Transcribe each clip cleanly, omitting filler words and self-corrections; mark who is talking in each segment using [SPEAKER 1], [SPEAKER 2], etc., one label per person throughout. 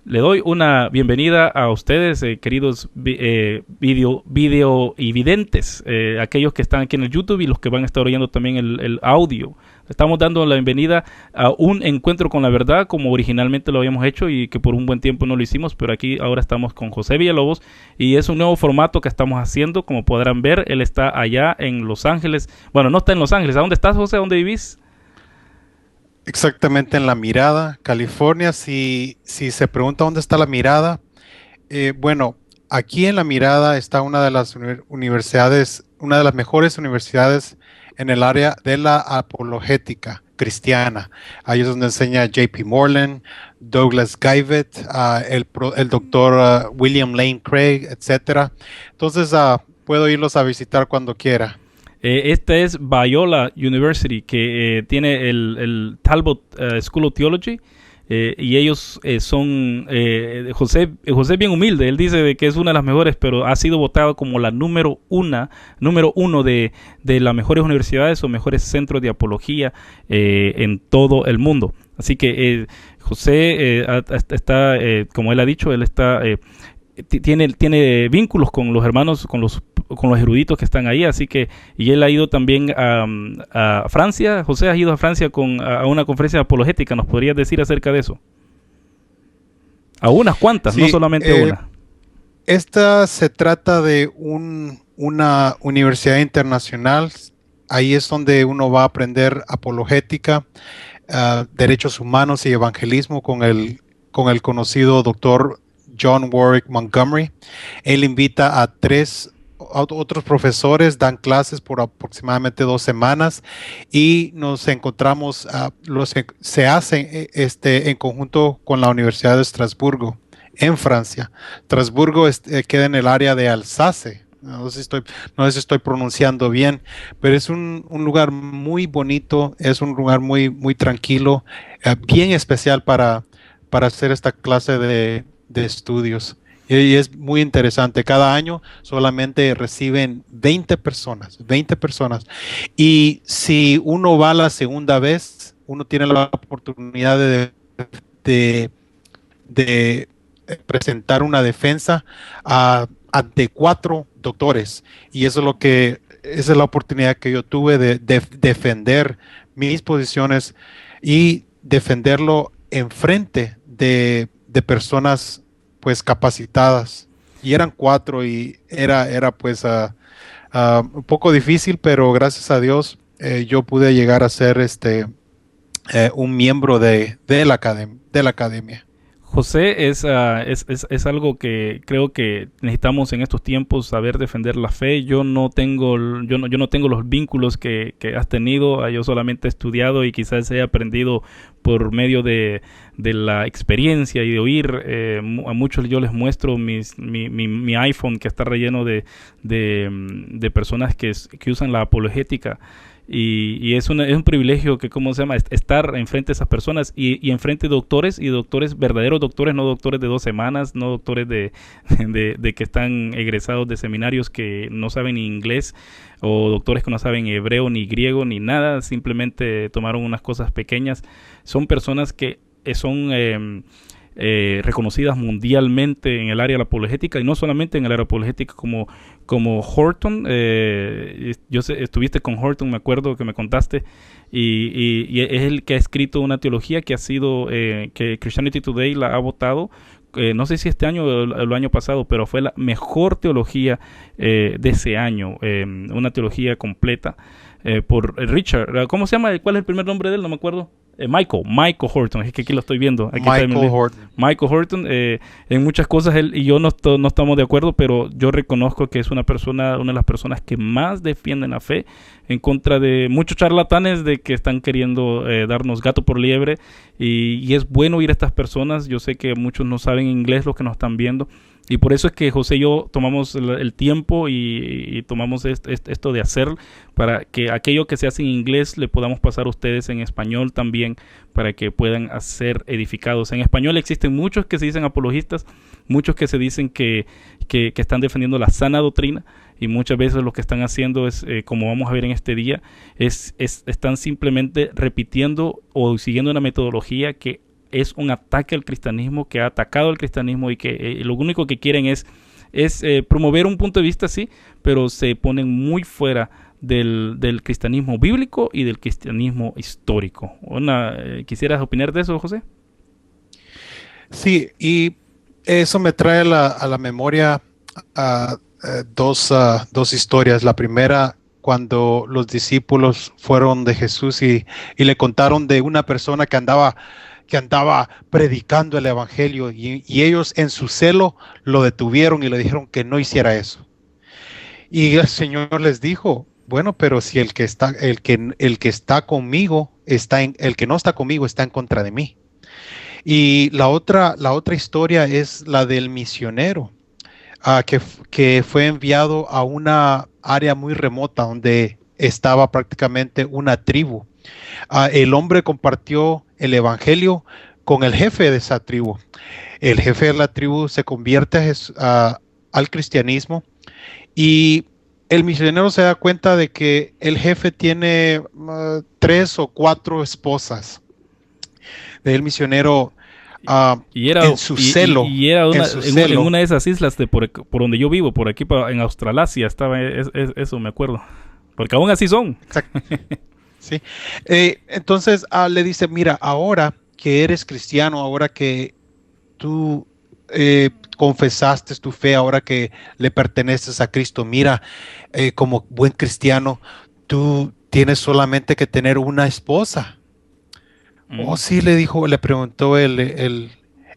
[SPEAKER 1] Le doy una bienvenida a ustedes, queridos video y videntes, aquellos que están aquí en el YouTube y los que van a estar oyendo también el audio. Estamos dando la bienvenida a un encuentro con la verdad, como originalmente lo habíamos hecho y que por un buen tiempo no lo hicimos, pero aquí ahora estamos con José Villalobos y es un nuevo formato que estamos haciendo. Como podrán ver, él está allá en Los Ángeles. Bueno, no está en Los Ángeles. ¿A dónde estás, José? ¿A dónde vivís?
[SPEAKER 2] Exactamente en La Mirada, California. Si se pregunta dónde está La Mirada, bueno, aquí en La Mirada está una de las universidades, una de las mejores universidades en el área de la apologética cristiana. Ahí es donde enseña J.P. Moreland, Douglas Guyvet, el doctor William Lane Craig, etcétera. Entonces, puedo irlos a visitar cuando quiera.
[SPEAKER 1] Este es Biola University, que tiene el Talbot School of Theology. Y ellos José es bien humilde. Él dice de que es una de las mejores, pero ha sido votado como la número uno de las mejores universidades o mejores centros de apología en todo el mundo. Así que José está, como él ha dicho, él está tiene vínculos con los hermanos, con los eruditos que están ahí, así que, y él ha ido también a Francia. José, ha ido a Francia a una conferencia apologética. ¿Nos podrías decir acerca de eso? A unas cuantas, no
[SPEAKER 2] Sí,
[SPEAKER 1] solamente una.
[SPEAKER 2] esta se trata de una universidad internacional. Ahí es donde uno va a aprender apologética, derechos humanos y evangelismo con el conocido doctor John Warwick Montgomery. Él invita a otros profesores, dan clases por aproximadamente 2 semanas y nos encontramos, se hace en conjunto con la Universidad de Estrasburgo en Francia. Estrasburgo queda en el área de Alsace. No sé si estoy pronunciando bien, pero es un lugar muy bonito, es un lugar muy, muy tranquilo, bien especial para hacer esta clase de estudios. Y es muy interesante. Cada año solamente reciben 20 personas, 20 personas. Y si uno va la segunda vez, uno tiene la oportunidad de, de presentar una defensa ante 4 doctores. Y eso es esa es la oportunidad que yo tuve de defender mis posiciones y defenderlo en frente de personas pues capacitadas. Y eran 4 y era pues un poco difícil, pero gracias a Dios yo pude llegar a ser un miembro de la academia.
[SPEAKER 1] José es algo que creo que necesitamos en estos tiempos, saber defender la fe. Yo no tengo los vínculos que has tenido. Yo solamente he estudiado y quizás he aprendido por medio de la experiencia y de oír. A muchos yo les muestro mi iPhone, que está relleno de personas que usan la apologética. Y es un privilegio que, ¿cómo se llama? Estar enfrente de esas personas y enfrente de doctores, y doctores, verdaderos doctores, no doctores de 2 semanas, no doctores de que están egresados de seminarios que no saben ni inglés, o doctores que no saben hebreo ni griego ni nada, simplemente tomaron unas cosas pequeñas. Son personas que son reconocidas mundialmente en el área de la apologética, y no solamente en el área apologética, como Horton. Estuviste con Horton, me acuerdo que me contaste, y es el que ha escrito una teología que ha sido, que Christianity Today la ha votado. No sé si este año o el año pasado, pero fue la mejor teología de ese año, una teología completa por Richard. ¿Cómo se llama? ¿Cuál es el primer nombre de él? No me acuerdo. Michael Horton, es que aquí lo estoy viendo. Aquí está
[SPEAKER 2] Michael Horton.
[SPEAKER 1] Michael Horton. En muchas cosas él y yo no estamos de acuerdo, pero yo reconozco que es una de las personas que más defienden la fe, en contra de muchos charlatanes de que están queriendo darnos gato por liebre. Y es bueno oír a estas personas. Yo sé que muchos no saben inglés, los que nos están viendo, y por eso es que José y yo tomamos el tiempo y tomamos esto de hacer, para que aquello que se hace en inglés le podamos pasar a ustedes en español también, para que puedan ser edificados. En español existen muchos que se dicen apologistas, muchos que se dicen que están defendiendo la sana doctrina, y muchas veces lo que están haciendo es, como vamos a ver en este día, están simplemente repitiendo o siguiendo una metodología que es un ataque al cristianismo, que ha atacado al cristianismo y que lo único que quieren es promover un punto de vista, sí, pero se ponen muy fuera del cristianismo bíblico y del cristianismo histórico. ¿Quisieras opinar de eso, José?
[SPEAKER 2] Sí, y eso me trae a la memoria dos historias. La primera, cuando los discípulos fueron de Jesús y le contaron de una persona que andaba predicando el evangelio y ellos en su celo lo detuvieron y le dijeron que no hiciera eso. Y el Señor les dijo, bueno, pero si el que está conmigo el que no está conmigo está en contra de mí. Y la otra historia es la del misionero, que fue enviado a una área muy remota donde estaba prácticamente una tribu. El hombre compartió el evangelio con el jefe de esa tribu. El jefe de la tribu se convierte al cristianismo y el misionero se da cuenta de que el jefe tiene 3 o 4 esposas. El misionero en su celo.
[SPEAKER 1] Y era en una de esas islas por donde yo vivo, por aquí en Australasia, estaba eso, me acuerdo. Porque aún así son.
[SPEAKER 2] Exacto. Sí. Entonces le dice, mira, ahora que eres cristiano, ahora que tú confesaste tu fe, ahora que le perteneces a Cristo, mira, como buen cristiano, tú tienes solamente que tener una esposa. Oh, sí, le preguntó el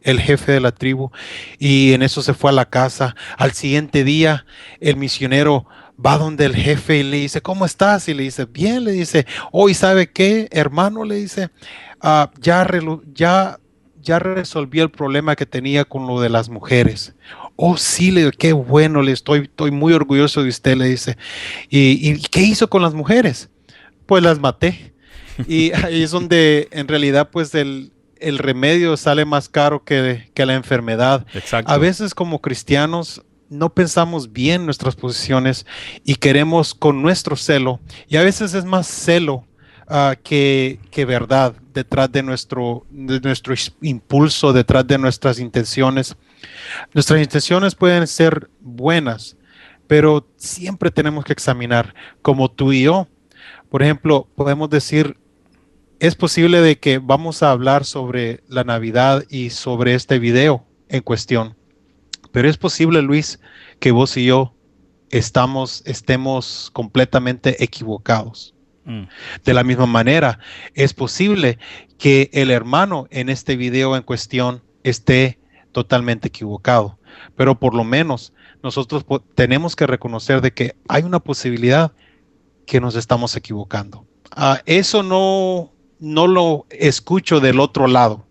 [SPEAKER 2] jefe de la tribu, y en eso se fue a la casa. Al siguiente día, el misionero va donde el jefe y le dice, ¿cómo estás? Y le dice, bien, le dice, ¿y sabe qué, hermano? Le dice, ya resolví el problema que tenía con lo de las mujeres. Oh, sí, qué bueno, estoy muy orgulloso de usted, le dice. ¿Y qué hizo con las mujeres? Pues las maté. Y ahí es donde en realidad pues el remedio sale más caro que la enfermedad.
[SPEAKER 1] Exacto.
[SPEAKER 2] A veces como cristianos no pensamos bien nuestras posiciones y queremos con nuestro celo, y a veces es más celo que verdad detrás de nuestro impulso, detrás de nuestras intenciones. Nuestras intenciones pueden ser buenas, pero siempre tenemos que examinar, como tú y yo. Por ejemplo, podemos decir, es posible de que vamos a hablar sobre la Navidad y sobre este video en cuestión, pero es posible, Luis, que vos y yo estemos completamente equivocados. De la misma manera, es posible que el hermano en este video en cuestión esté totalmente equivocado, pero por lo menos nosotros tenemos que reconocer de que hay una posibilidad que nos estamos equivocando. Eso no lo escucho del otro lado,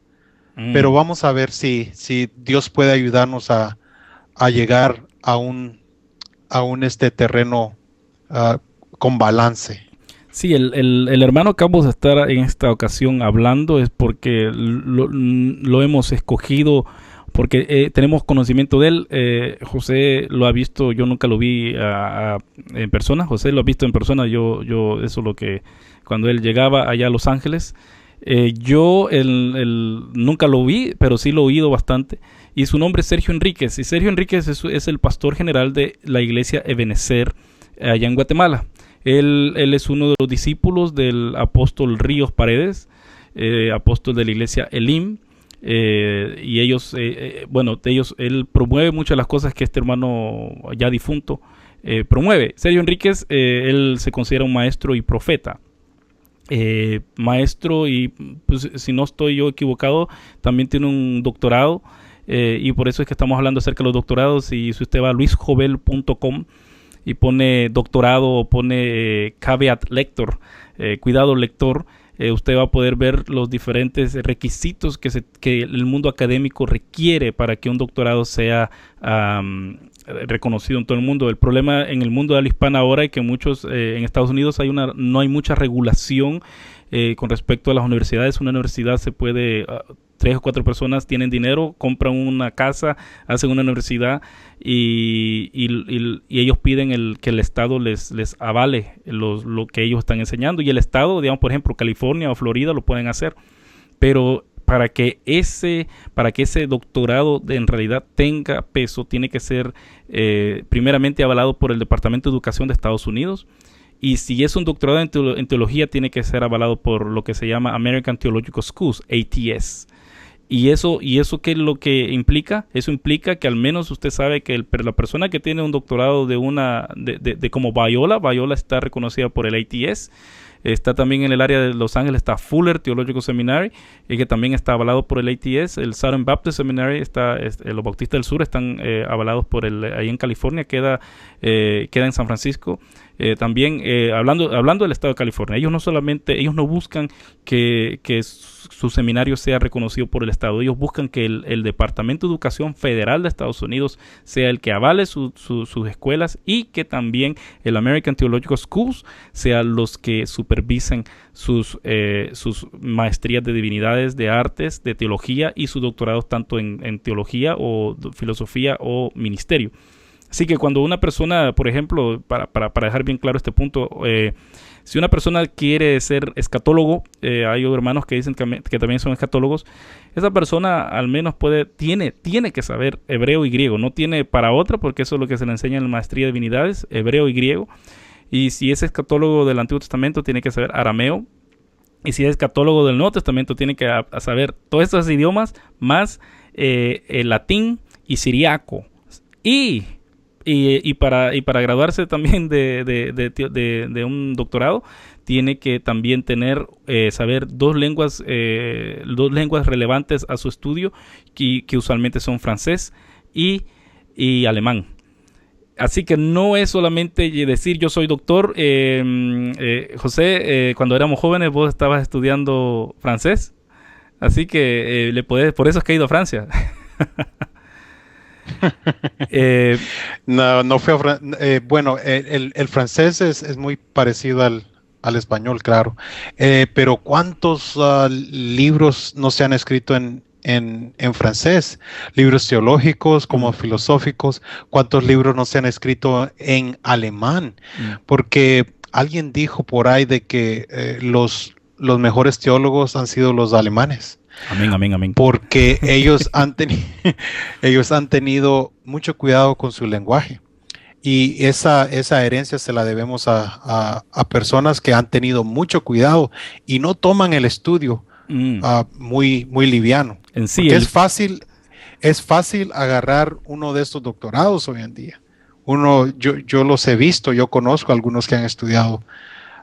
[SPEAKER 2] pero vamos a ver si Dios puede ayudarnos a llegar a un terreno con balance.
[SPEAKER 1] Sí, el hermano que vamos a estar en esta ocasión hablando es porque lo hemos escogido, porque tenemos conocimiento de él. José lo ha visto, yo nunca lo vi en persona. José lo ha visto en persona. Yo eso es lo que cuando él llegaba allá a Los Ángeles, yo nunca lo vi, pero sí lo he oído bastante. Y su nombre es Sergio Enríquez. Y Sergio Enríquez es el pastor general de la iglesia Ebenezer allá en Guatemala. Él es uno de los discípulos del apóstol Ríos Paredes, apóstol de la iglesia Elim. Y él promueve muchas de las cosas que este hermano ya difunto promueve. Sergio Enríquez, él se considera un maestro y profeta. Maestro y, pues, si no estoy yo equivocado, también tiene un doctorado, y por eso es que estamos hablando acerca de los doctorados. Y si usted va a luisjovel.com y pone doctorado o pone caveat lector, cuidado lector, usted va a poder ver los diferentes requisitos que el mundo académico requiere para que un doctorado sea reconocido en todo el mundo. El problema en el mundo de la hispana ahora es que en Estados Unidos no hay mucha regulación con respecto a las universidades. Una universidad se puede... 3 o 4 personas tienen dinero, compran una casa, hacen una universidad y ellos piden que el Estado les avale lo que ellos están enseñando. Y el Estado, digamos, por ejemplo, California o Florida lo pueden hacer. Pero para que ese doctorado en realidad tenga peso, tiene que ser primeramente avalado por el Departamento de Educación de Estados Unidos. Y si es un doctorado en teología, tiene que ser avalado por lo que se llama American Theological Schools, ATS. ¿Y eso qué es lo que implica? Eso implica que al menos usted sabe que la persona que tiene un doctorado de como Biola está reconocida por el ATS. Está también en el área de Los Ángeles, está Fuller Theological Seminary, que también está avalado por el ATS. El Southern Baptist Seminary, los Bautistas del Sur están avalados por ahí en California, queda en San Francisco. También hablando del estado de California, ellos no buscan que su seminario sea reconocido por el estado, ellos buscan que el Departamento de Educación Federal de Estados Unidos sea el que avale sus escuelas, y que también el American Theological Schools sea los que supervisen sus maestrías de divinidades, de artes, de teología, y sus doctorados tanto en teología o filosofía o ministerio. Así que cuando una persona, por ejemplo, para dejar bien claro este punto, si una persona quiere ser escatólogo, hay hermanos que dicen que también son escatólogos, esa persona al menos tiene que saber hebreo y griego, no tiene para otra, porque eso es lo que se le enseña en la maestría de divinidades, hebreo y griego. Y si es escatólogo del Antiguo Testamento, tiene que saber arameo. Y si es escatólogo del Nuevo Testamento, tiene que saber todos estos idiomas, más el latín y siriaco. Y para graduarse también de un doctorado, tiene que también saber dos lenguas relevantes a su estudio, que usualmente son francés y alemán. Así que no es solamente decir yo soy doctor. José, cuando éramos jóvenes vos estabas estudiando francés, así que por eso es que he ido a Francia.
[SPEAKER 2] No fue bueno, el francés es muy parecido al español, claro. Pero ¿cuántos libros no se han escrito en francés? Libros teológicos como filosóficos. ¿Cuántos libros no se han escrito en alemán? Porque alguien dijo por ahí de que los mejores teólogos han sido los alemanes.
[SPEAKER 1] Amén.
[SPEAKER 2] Porque ellos han tenido mucho cuidado con su lenguaje. Y esa herencia se la debemos a personas que han tenido mucho cuidado y no toman el estudio muy liviano.
[SPEAKER 1] En sí,
[SPEAKER 2] es fácil agarrar uno de estos doctorados hoy en día. Yo los he visto, yo conozco a algunos que han estudiado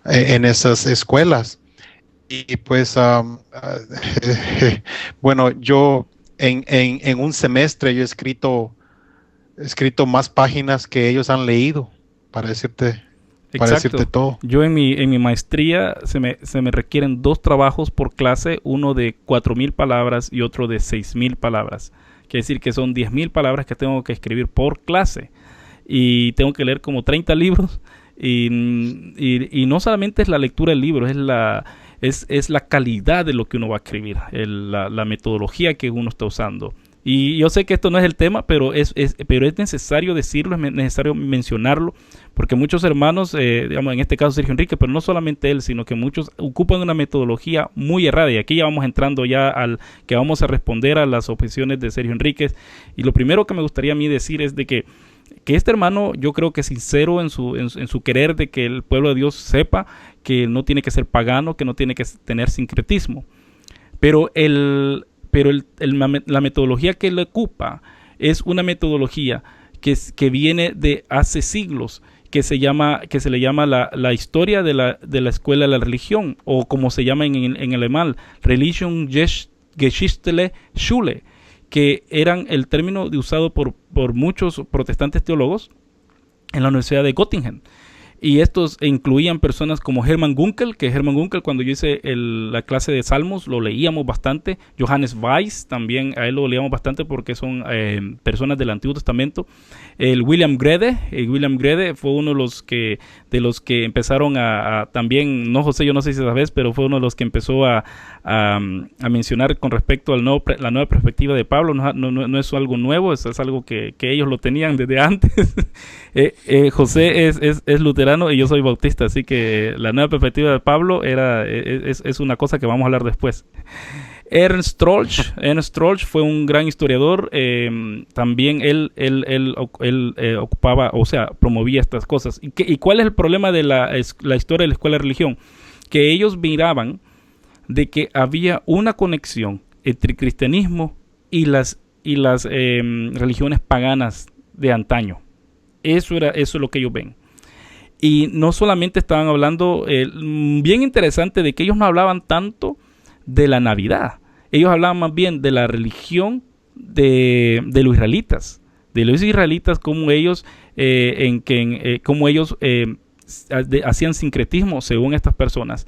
[SPEAKER 2] en esas escuelas. Y pues, bueno, yo en un semestre yo he escrito más páginas que ellos han leído, para decirte todo.
[SPEAKER 1] Yo en mi maestría se me requieren 2 trabajos por clase, uno de 4,000 palabras y otro de 6,000 palabras. Quiere decir que son 10,000 palabras que tengo que escribir por clase, y tengo que leer como 30 libros, y no solamente es la lectura del libro, es la calidad de lo que uno va a escribir, la metodología que uno está usando. Y yo sé que esto no es el tema, pero es necesario decirlo, es necesario mencionarlo, porque muchos hermanos, digamos en este caso Sergio Enrique, pero no solamente él, sino que muchos ocupan una metodología muy errada. Y aquí ya vamos entrando ya al que vamos a responder a las objeciones de Sergio Enríquez. Y lo primero que me gustaría a mí decir es de que este hermano, yo creo que es sincero en su querer de que el pueblo de Dios sepa que no tiene que ser pagano, que no tiene que tener sincretismo. Pero la metodología que él ocupa es una metodología que viene de hace siglos, que se le llama la historia de la escuela de la religión, o como se llama en alemán, Religionsgeschichtliche Schule, que eran el término usado por muchos protestantes teólogos en la Universidad de Göttingen. Y estos incluían personas como Hermann Gunkel, cuando yo hice la clase de Salmos lo leíamos bastante. Johannes Weiss, también a él lo leíamos bastante porque son personas del Antiguo Testamento. El William Grede fue uno de los que empezaron también, no José, yo no sé si sabes, pero fue uno de los que empezó a mencionar con respecto a la nueva perspectiva de Pablo. No es algo nuevo, es algo que ellos lo tenían desde antes. José es luterano y yo soy bautista, así que la nueva perspectiva de Pablo es una cosa que vamos a hablar después. Ernst Troeltsch fue un gran historiador. También él ocupaba, o sea, promovía estas cosas. ¿Y cuál es el problema de la historia de la escuela de religión? Que ellos miraban de que había una conexión entre el cristianismo y las religiones paganas de antaño. Eso es lo que ellos ven. Y no solamente estaban hablando, bien interesante, de que ellos no hablaban tanto de la Navidad. Ellos hablaban más bien de la religión de los israelitas. De los israelitas, como ellos, hacían sincretismo, según estas personas,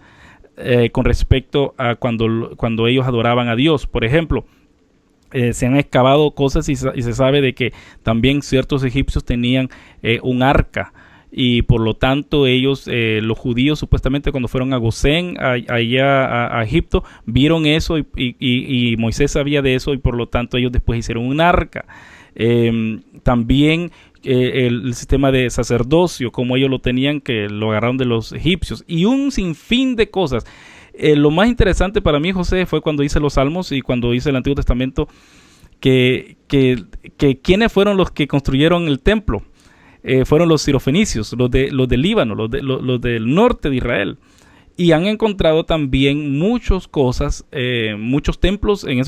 [SPEAKER 1] con respecto a cuando ellos adoraban a Dios. Por ejemplo, se han excavado cosas y se sabe de que también ciertos egipcios tenían un arca, y por lo tanto ellos, los judíos, supuestamente cuando fueron a Gosén, allá a Egipto, vieron eso y Moisés sabía de eso, y por lo tanto ellos después hicieron un arca. También el sistema de sacerdocio, como ellos lo tenían, que lo agarraron de los egipcios, y un sinfín de cosas. Lo más interesante para mí, José, fue cuando hice los Salmos y cuando hice el Antiguo Testamento, que quiénes fueron los que construyeron el templo. Fueron los sirofenicios, los del Líbano, los del norte de Israel. Y han encontrado también muchas cosas, muchos templos en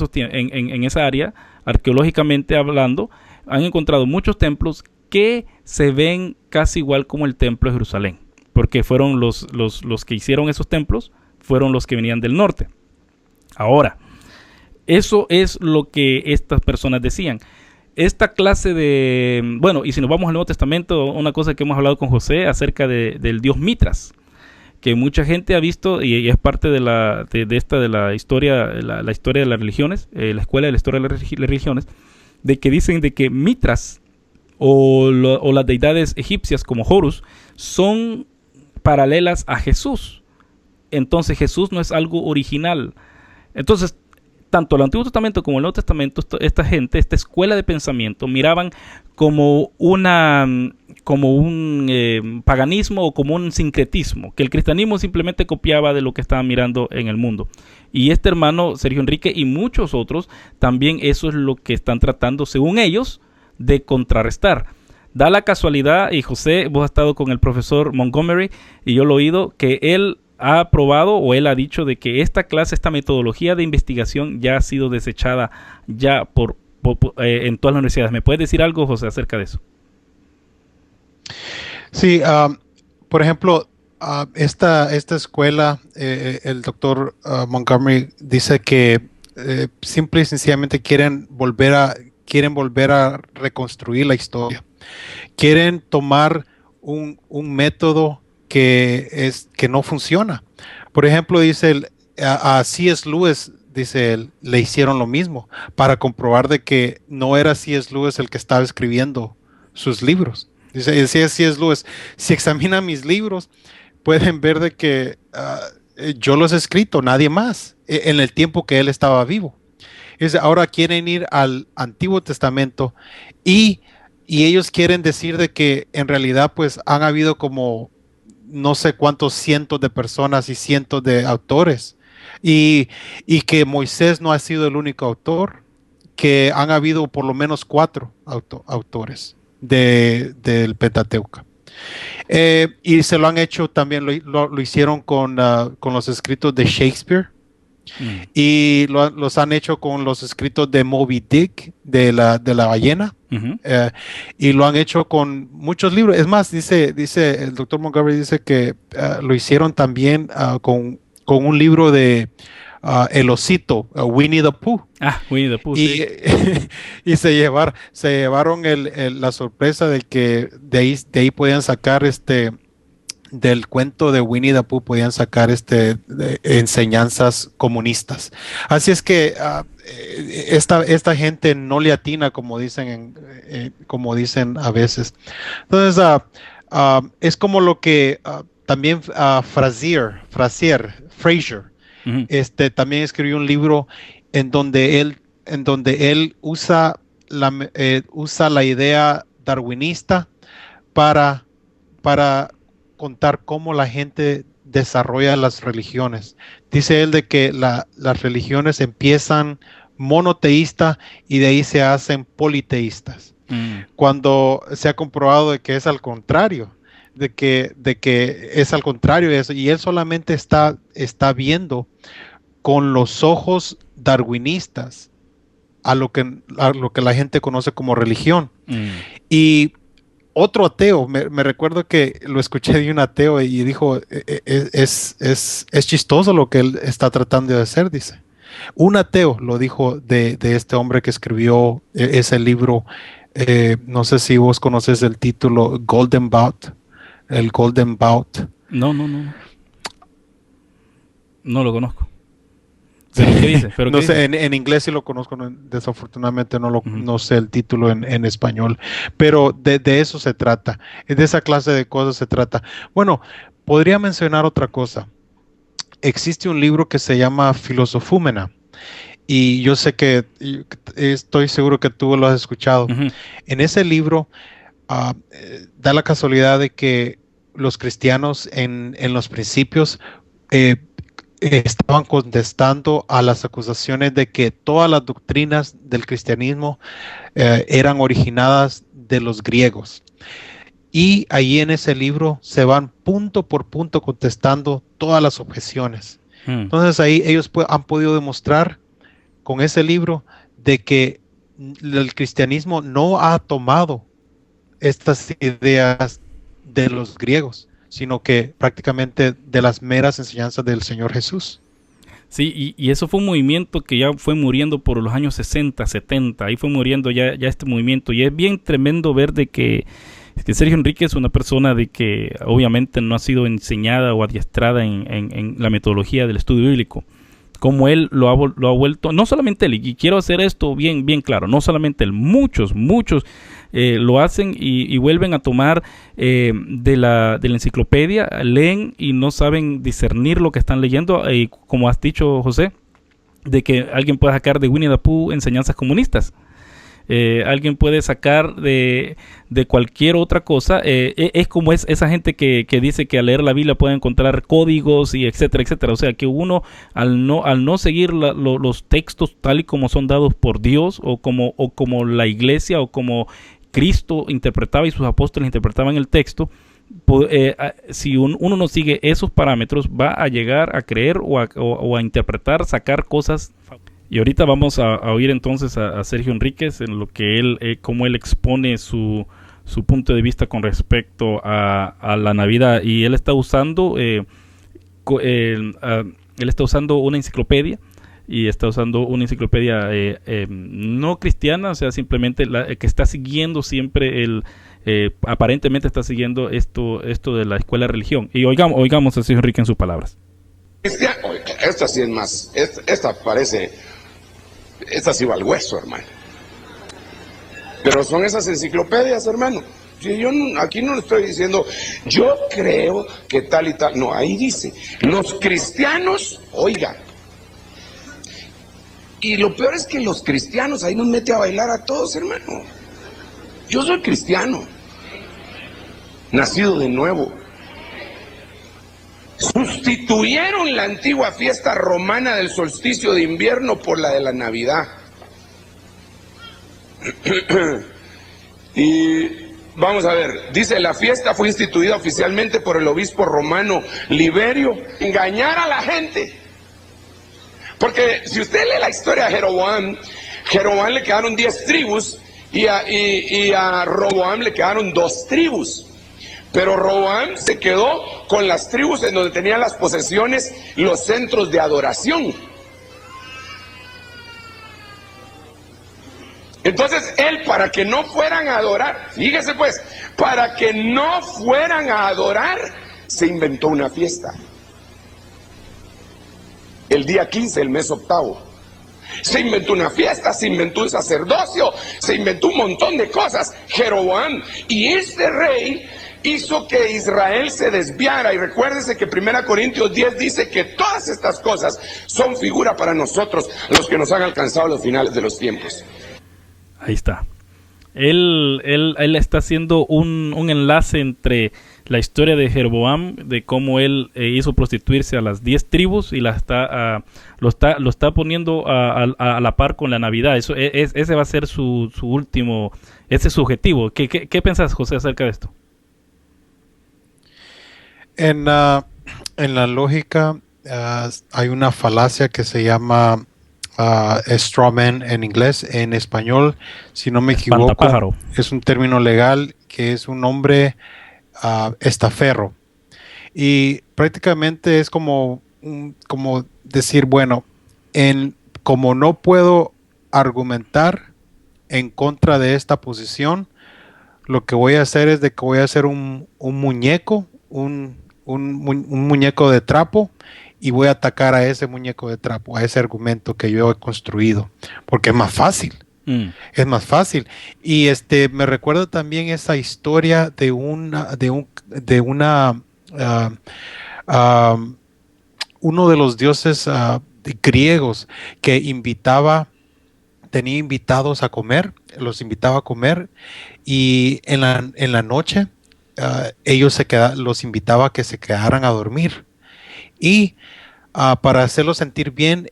[SPEAKER 1] esa área, arqueológicamente hablando. Han encontrado muchos templos que se ven casi igual como el templo de Jerusalén, porque fueron los que hicieron esos templos, fueron los que venían del norte. Ahora, eso es lo que estas personas decían. Esta clase de... Bueno, y si nos vamos al Nuevo Testamento, una cosa que hemos hablado con José acerca del dios Mitras, que mucha gente ha visto, y es parte de la historia, la historia de las religiones, la escuela de la historia de las religiones, de que dicen de que Mitras o las deidades egipcias como Horus son paralelas a Jesús. Entonces Jesús no es algo original. Entonces, tanto el Antiguo Testamento como el Nuevo Testamento, esta gente, esta escuela de pensamiento, miraban como un paganismo o como un sincretismo, que el cristianismo simplemente copiaba de lo que estaban mirando en el mundo. Y este hermano Sergio Enrique y muchos otros, también eso es lo que están tratando, según ellos, de contrarrestar. Da la casualidad, y José, vos has estado con el profesor Montgomery, y yo lo he oído, que él ha probado, o él ha dicho, de que esta metodología de investigación ya ha sido desechada ya en todas las universidades. ¿Me puedes decir algo, José, acerca de eso?
[SPEAKER 2] Sí, por ejemplo, esta escuela, el doctor Montgomery dice que simple y sencillamente quieren volver a reconstruir la historia. Quieren tomar un método que no funciona. Por ejemplo, dice a C.S. Lewis, dice él, le hicieron lo mismo para comprobar de que no era C.S. Lewis el que estaba escribiendo sus libros. Decía C.S. Lewis, si examinan mis libros, pueden ver de que yo los he escrito, nadie más, en el tiempo que él estaba vivo. Ahora quieren ir al Antiguo Testamento y ellos quieren decir de que en realidad pues han habido como no sé cuántos cientos de personas y cientos de autores, y que Moisés no ha sido el único autor, que han habido por lo menos 4 autores del Pentateuco. Y se lo han hecho también, lo hicieron con los escritos de Shakespeare. Y los han hecho con los escritos de Moby Dick, de la ballena. Uh-huh. Y lo han hecho con muchos libros. Es más, dice el doctor Montgomery, dice que lo hicieron también con un libro de El Osito, Winnie the Pooh.
[SPEAKER 1] Winnie the Pooh,
[SPEAKER 2] y,
[SPEAKER 1] sí.
[SPEAKER 2] Y se llevaron la sorpresa de que de ahí podían sacar del cuento de Winnie the Pooh, podían sacar enseñanzas comunistas. Así es que esta gente no le atina, como dicen a veces. Entonces es como lo que también Frazier uh-huh. También escribió un libro en donde él usa la idea darwinista para contar cómo la gente desarrolla las religiones. Dice él de que las religiones empiezan monoteístas y de ahí se hacen politeístas. Cuando se ha comprobado de que es al contrario, de que es al contrario de eso, y él solamente está viendo con los ojos darwinistas a lo que la gente conoce como religión. Y otro ateo, me recuerdo que lo escuché de un ateo y dijo, es chistoso lo que él está tratando de hacer, dice. Un ateo lo dijo de este hombre que escribió ese libro, no sé si vos conoces el título Golden Bough, el Golden Bough.
[SPEAKER 1] No lo conozco. ¿Pero qué dice?
[SPEAKER 2] No sé, en inglés sí lo conozco, desafortunadamente no sé el título en español, pero de eso se trata, de esa clase de cosas se trata. Bueno, podría mencionar otra cosa. Existe un libro que se llama Filosofúmena, y yo sé que estoy seguro que tú lo has escuchado. En ese libro da la casualidad de que los cristianos en los principios estaban contestando a las acusaciones de que todas las doctrinas del cristianismo eran originadas de los griegos. Y ahí en ese libro se van punto por punto contestando todas las objeciones. Entonces ahí ellos han podido demostrar con ese libro de que el cristianismo no ha tomado estas ideas de los griegos, sino que prácticamente de las meras enseñanzas del Señor Jesús.
[SPEAKER 1] Sí, y eso fue un movimiento que ya fue muriendo por los años 60, 70, ahí fue muriendo ya este movimiento, y es bien tremendo ver de que Sergio Enrique es una persona de que obviamente no ha sido enseñada o adiestrada en la metodología del estudio bíblico, como él lo ha vuelto, no solamente él, y quiero hacer esto bien claro, no solamente él, muchos lo hacen y vuelven a tomar de la enciclopedia, leen y no saben discernir lo que están leyendo, como has dicho, José, de que alguien puede sacar de Winnie the Pooh enseñanzas comunistas. Alguien puede sacar de cualquier otra cosa, es como esa gente que dice que al leer la Biblia puede encontrar códigos y etcétera, o sea que uno al no seguir los textos tal y como son dados por Dios o como la iglesia o como Cristo interpretaba y sus apóstoles interpretaban el texto, si uno no sigue esos parámetros va a llegar a creer o a interpretar, sacar cosas. Y ahorita vamos a oír entonces a Sergio Enríquez en lo que cómo él expone su punto de vista con respecto a la Navidad, y él está usando una enciclopedia, y está usando una enciclopedia no cristiana, o sea, simplemente que está siguiendo siempre aparentemente está siguiendo esto de la escuela de religión. Y oigamos a Sergio Enrique en sus palabras.
[SPEAKER 3] Esta sí es más, esta sí va al hueso, hermano. Pero son esas enciclopedias, hermano. Si yo aquí no le estoy diciendo, yo creo que tal y tal. No, ahí dice, los cristianos, oiga. Y lo peor es que los cristianos ahí nos mete a bailar a todos, hermano. Yo soy cristiano, nacido de nuevo. Sustituyeron la antigua fiesta romana del solsticio de invierno por la de la Navidad. Y vamos a ver, dice, la fiesta fue instituida oficialmente por el obispo romano Liberio. Engañar a la gente. Porque si usted lee la historia de Jeroboam le quedaron 10 tribus y a Roboam le quedaron 2 tribus. Pero Roboam se quedó con las tribus en donde tenían las posesiones, los centros de adoración. Entonces él, para que no fueran a adorar, fíjese pues, para que no fueran a adorar, se inventó una fiesta. El día 15 del mes octavo. Se inventó una fiesta, se inventó un sacerdocio, se inventó un montón de cosas. Jeroboam, y este rey hizo que Israel se desviara, y recuérdese que 1 Corintios 10 dice que todas estas cosas son figura para nosotros, los que nos han alcanzado los finales de los tiempos.
[SPEAKER 1] Ahí está. Él está haciendo un enlace entre la historia de Jeroboam, de cómo él hizo prostituirse a las 10 tribus y lo está poniendo a la par con la Navidad. Ese va a ser su último, ese es su objetivo. ¿Qué pensás, José, acerca de esto?
[SPEAKER 2] En la lógica hay una falacia que se llama straw man en inglés. En español, si no me equivoco, es un término legal que es un hombre estaferro. Y prácticamente es como decir, bueno, como no puedo argumentar en contra de esta posición, lo que voy a hacer es de que voy a hacer un muñeco, un muñeco de trapo, y voy a atacar a ese muñeco de trapo, a ese argumento que yo he construido, porque es más fácil. Es más fácil. Y me recuerdo también esa historia de uno de los dioses griegos que tenía invitados a comer, los invitaba a comer, y en la noche los invitaba a que se quedaran a dormir. Y para hacerlos sentir bien,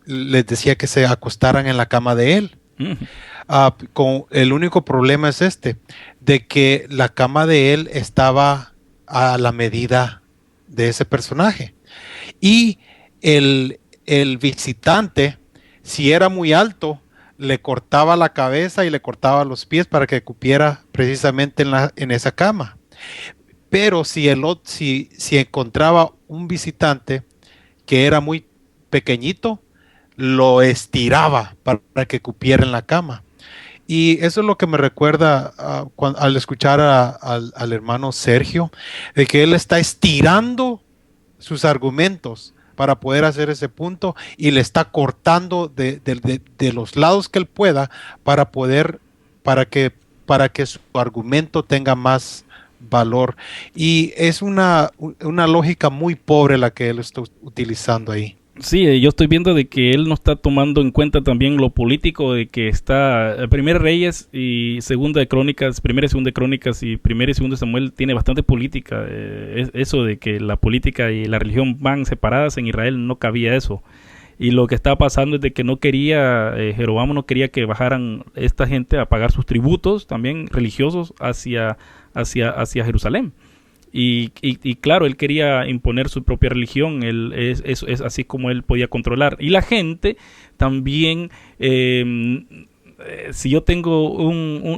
[SPEAKER 2] les decía que se acostaran en la cama de él. El único problema es de que la cama de él estaba a la medida de ese personaje. Y el visitante, si era muy alto, le cortaba la cabeza y le cortaba los pies para que cupiera precisamente en esa cama. Pero si encontraba un visitante que era muy pequeñito, lo estiraba para que cupiera en la cama. Y eso es lo que me recuerda al escuchar al hermano Sergio, de que él está estirando sus argumentos para poder hacer ese punto y le está cortando de los lados que él pueda para que su argumento tenga más valor. Y es una lógica muy pobre la que él está utilizando ahí.
[SPEAKER 1] Sí, yo estoy viendo de que él no está tomando en cuenta también lo político, de que está Primera Reyes y Segunda de Crónicas, Primera y Segunda de Crónicas y Primera y Segunda de Samuel tiene bastante política. Eso de que la política y la religión van separadas, en Israel no cabía eso. Y lo que está pasando es de que Jeroboam no quería que bajaran esta gente a pagar sus tributos también religiosos hacia Jerusalén. Y claro, él quería imponer su propia religión, es así como él podía controlar. Y la gente también, si yo tengo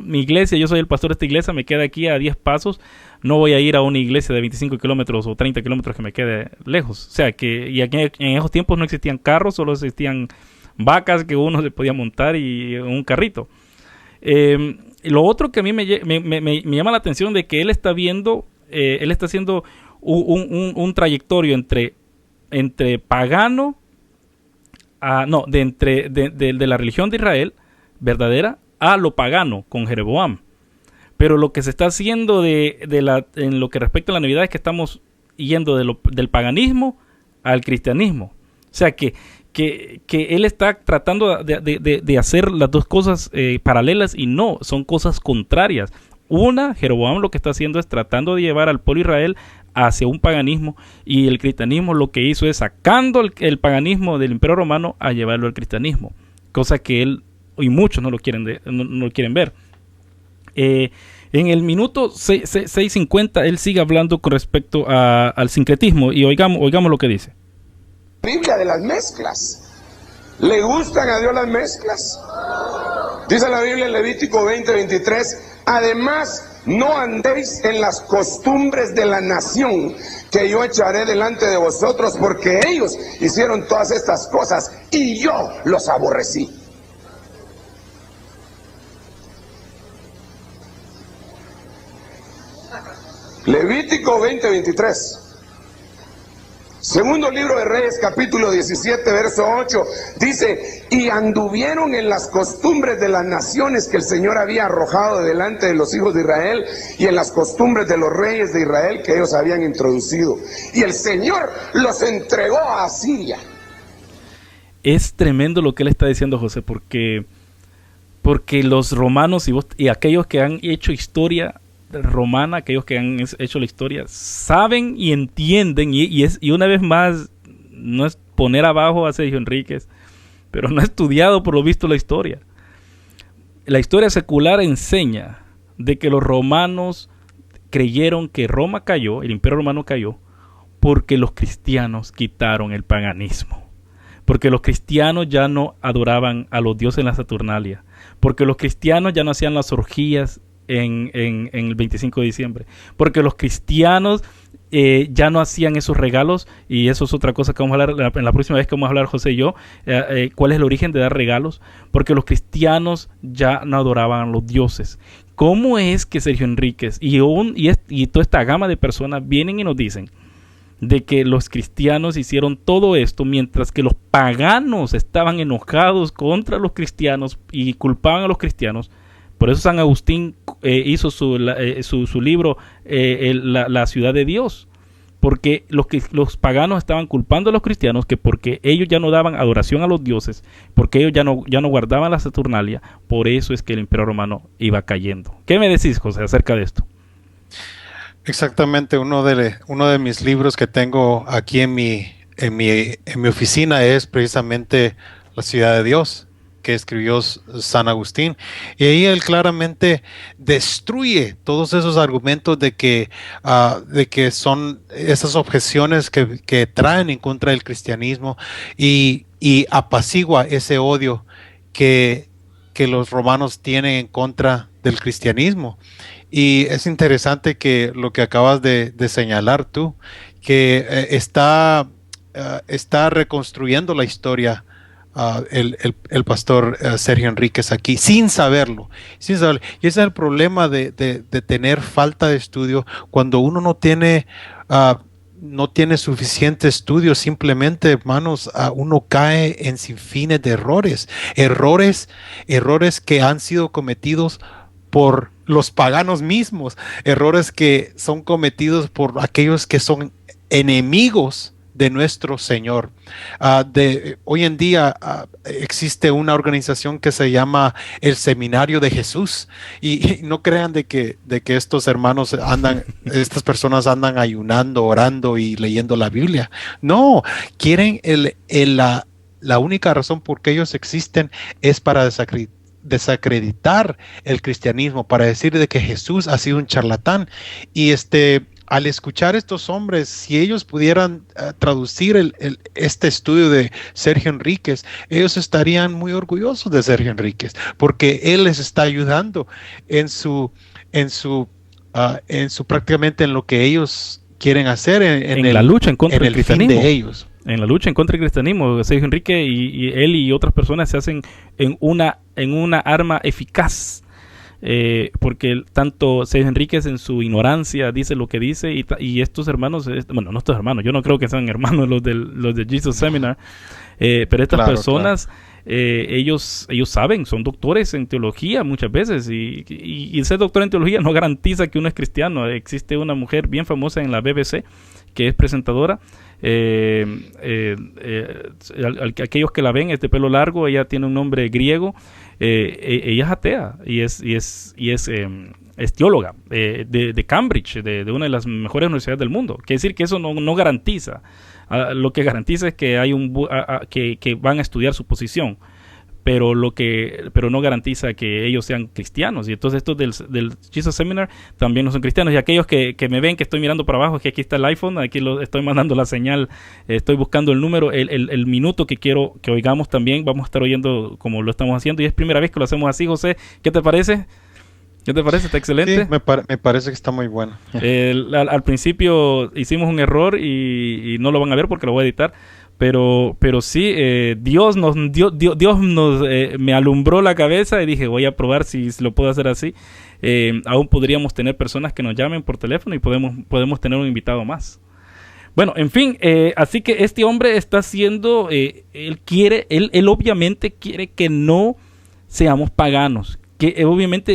[SPEAKER 1] mi iglesia, yo soy el pastor de esta iglesia, me queda aquí a 10 pasos, no voy a ir a una iglesia de 25 kilómetros o 30 kilómetros que me quede lejos. O sea, y aquí en esos tiempos no existían carros, solo existían vacas que uno se podía montar y un carrito. Lo otro que a mí me llama la atención de que él está viendo... él está haciendo un trayectorio entre pagano, de la religión de Israel verdadera a lo pagano con Jeroboam. Pero lo que se está haciendo en lo que respecta a la Navidad es que estamos yendo del paganismo al cristianismo. O sea que él está tratando de hacer las dos cosas paralelas, y no, son cosas contrarias. Jeroboam lo que está haciendo es tratando de llevar al pueblo de Israel hacia un paganismo, y el cristianismo lo que hizo es sacando el paganismo del Imperio Romano a llevarlo al cristianismo, cosa que él y muchos no lo quieren ver. En el minuto 6:50 él sigue hablando con respecto al sincretismo, y oigamos lo que dice.
[SPEAKER 3] Biblia de las mezclas. ¿Le gustan a Dios las mezclas? Dice la Biblia en Levítico 20:23. Además, no andéis en las costumbres de la nación que yo echaré delante de vosotros, porque ellos hicieron todas estas cosas y yo los aborrecí. Levítico 20:23. Segundo libro de Reyes, capítulo 17, verso 8, dice: y anduvieron en las costumbres de las naciones que el Señor había arrojado delante de los hijos de Israel, y en las costumbres de los reyes de Israel que ellos habían introducido. Y el Señor los entregó a Asiria.
[SPEAKER 1] Es tremendo lo que él está diciendo, José, porque Porque los romanos y aquellos que han hecho historia romana, aquellos que han hecho la historia, saben y entienden, y una vez más, no es poner abajo a Sergio Enríquez, pero no ha estudiado por lo visto la historia. La historia secular enseña de que los romanos creyeron que Roma cayó, el Imperio Romano cayó, porque los cristianos quitaron el paganismo. Porque los cristianos ya no adoraban a los dioses en la Saturnalia. Porque los cristianos ya no hacían las orgías en el 25 de diciembre. Porque los cristianos ya no hacían esos regalos, y eso es otra cosa que vamos a hablar en la próxima vez que vamos a hablar José y yo, cuál es el origen de dar regalos, porque los cristianos ya no adoraban a los dioses. ¿Cómo es que Sergio Enríquez y toda esta gama de personas vienen y nos dicen de que los cristianos hicieron todo esto mientras que los paganos estaban enojados contra los cristianos y culpaban a los cristianos? Por eso San Agustín hizo su libro La ciudad de Dios, porque los paganos estaban culpando a los cristianos que porque ellos ya no daban adoración a los dioses, porque ellos ya no guardaban la Saturnalia, por eso es que el Imperio Romano iba cayendo. ¿Qué me decís, José, acerca de esto?
[SPEAKER 2] Exactamente, uno de mis libros que tengo aquí en mi oficina es precisamente La ciudad de Dios, que escribió San Agustín, y ahí él claramente destruye todos esos argumentos de que son esas objeciones que traen en contra del cristianismo, y apacigua ese odio que los romanos tienen en contra del cristianismo. Y es interesante que lo que acabas de señalar tú, que está reconstruyendo la historia el pastor Sergio Enríquez aquí, sin saberlo. Y ese es el problema de tener falta de estudio, cuando uno no tiene suficiente estudio. Simplemente, hermanos, uno cae en sinfines de errores que han sido cometidos por los paganos mismos, errores que son cometidos por aquellos que son enemigos de nuestro Señor. Hoy en día existe una organización que se llama el Seminario de Jesús, y no crean de que estos hermanos estas personas andan ayunando, orando y leyendo la Biblia. No, quieren la única razón por que ellos existen es para desacreditar el cristianismo, para decir de que Jesús ha sido un charlatán. Y al escuchar estos hombres, si ellos pudieran traducir este estudio de Sergio Enríquez, ellos estarían muy orgullosos de Sergio Enríquez, porque él les está ayudando en su prácticamente en lo que ellos quieren hacer en
[SPEAKER 1] la lucha en contra del cristianismo.
[SPEAKER 2] Fin de ellos.
[SPEAKER 1] En la lucha en contra del cristianismo, Sergio Enríquez y él y otras personas se hacen en una arma eficaz. Porque tanto Sergio Enríquez en su ignorancia dice lo que dice, y estos hermanos, bueno, no estos hermanos, yo no creo que sean hermanos los de Jesus Seminar, pero estas personas, ellos saben, son doctores en teología muchas veces, y ser doctor en teología no garantiza que uno es cristiano. Existe una mujer bien famosa en la BBC que es presentadora, aquellos que la ven es de pelo largo, ella tiene un nombre griego, ella es atea y es teóloga de Cambridge, de una de las mejores universidades del mundo. Quiere decir que eso no garantiza. Lo que garantiza es que hay que van a estudiar su posición, pero no garantiza que ellos sean cristianos. Y entonces estos del Jesus Seminar también no son cristianos. Y aquellos que me ven que estoy mirando para abajo, que aquí está el iPhone, aquí estoy mandando la señal, estoy buscando el número, el minuto que quiero que oigamos también, vamos a estar oyendo como lo estamos haciendo, y es primera vez que lo hacemos así. José, ¿qué te parece? ¿Qué te parece? ¿Está excelente?
[SPEAKER 2] Sí, me parece que está muy bueno.
[SPEAKER 1] Al principio hicimos un error y no lo van a ver porque lo voy a editar. Pero sí, Dios me alumbró la cabeza y dije, voy a probar si lo puedo hacer así. Aún podríamos tener personas que nos llamen por teléfono y podemos tener un invitado más. Bueno, en fin, así que este hombre está haciendo, él obviamente quiere que no seamos paganos. Que obviamente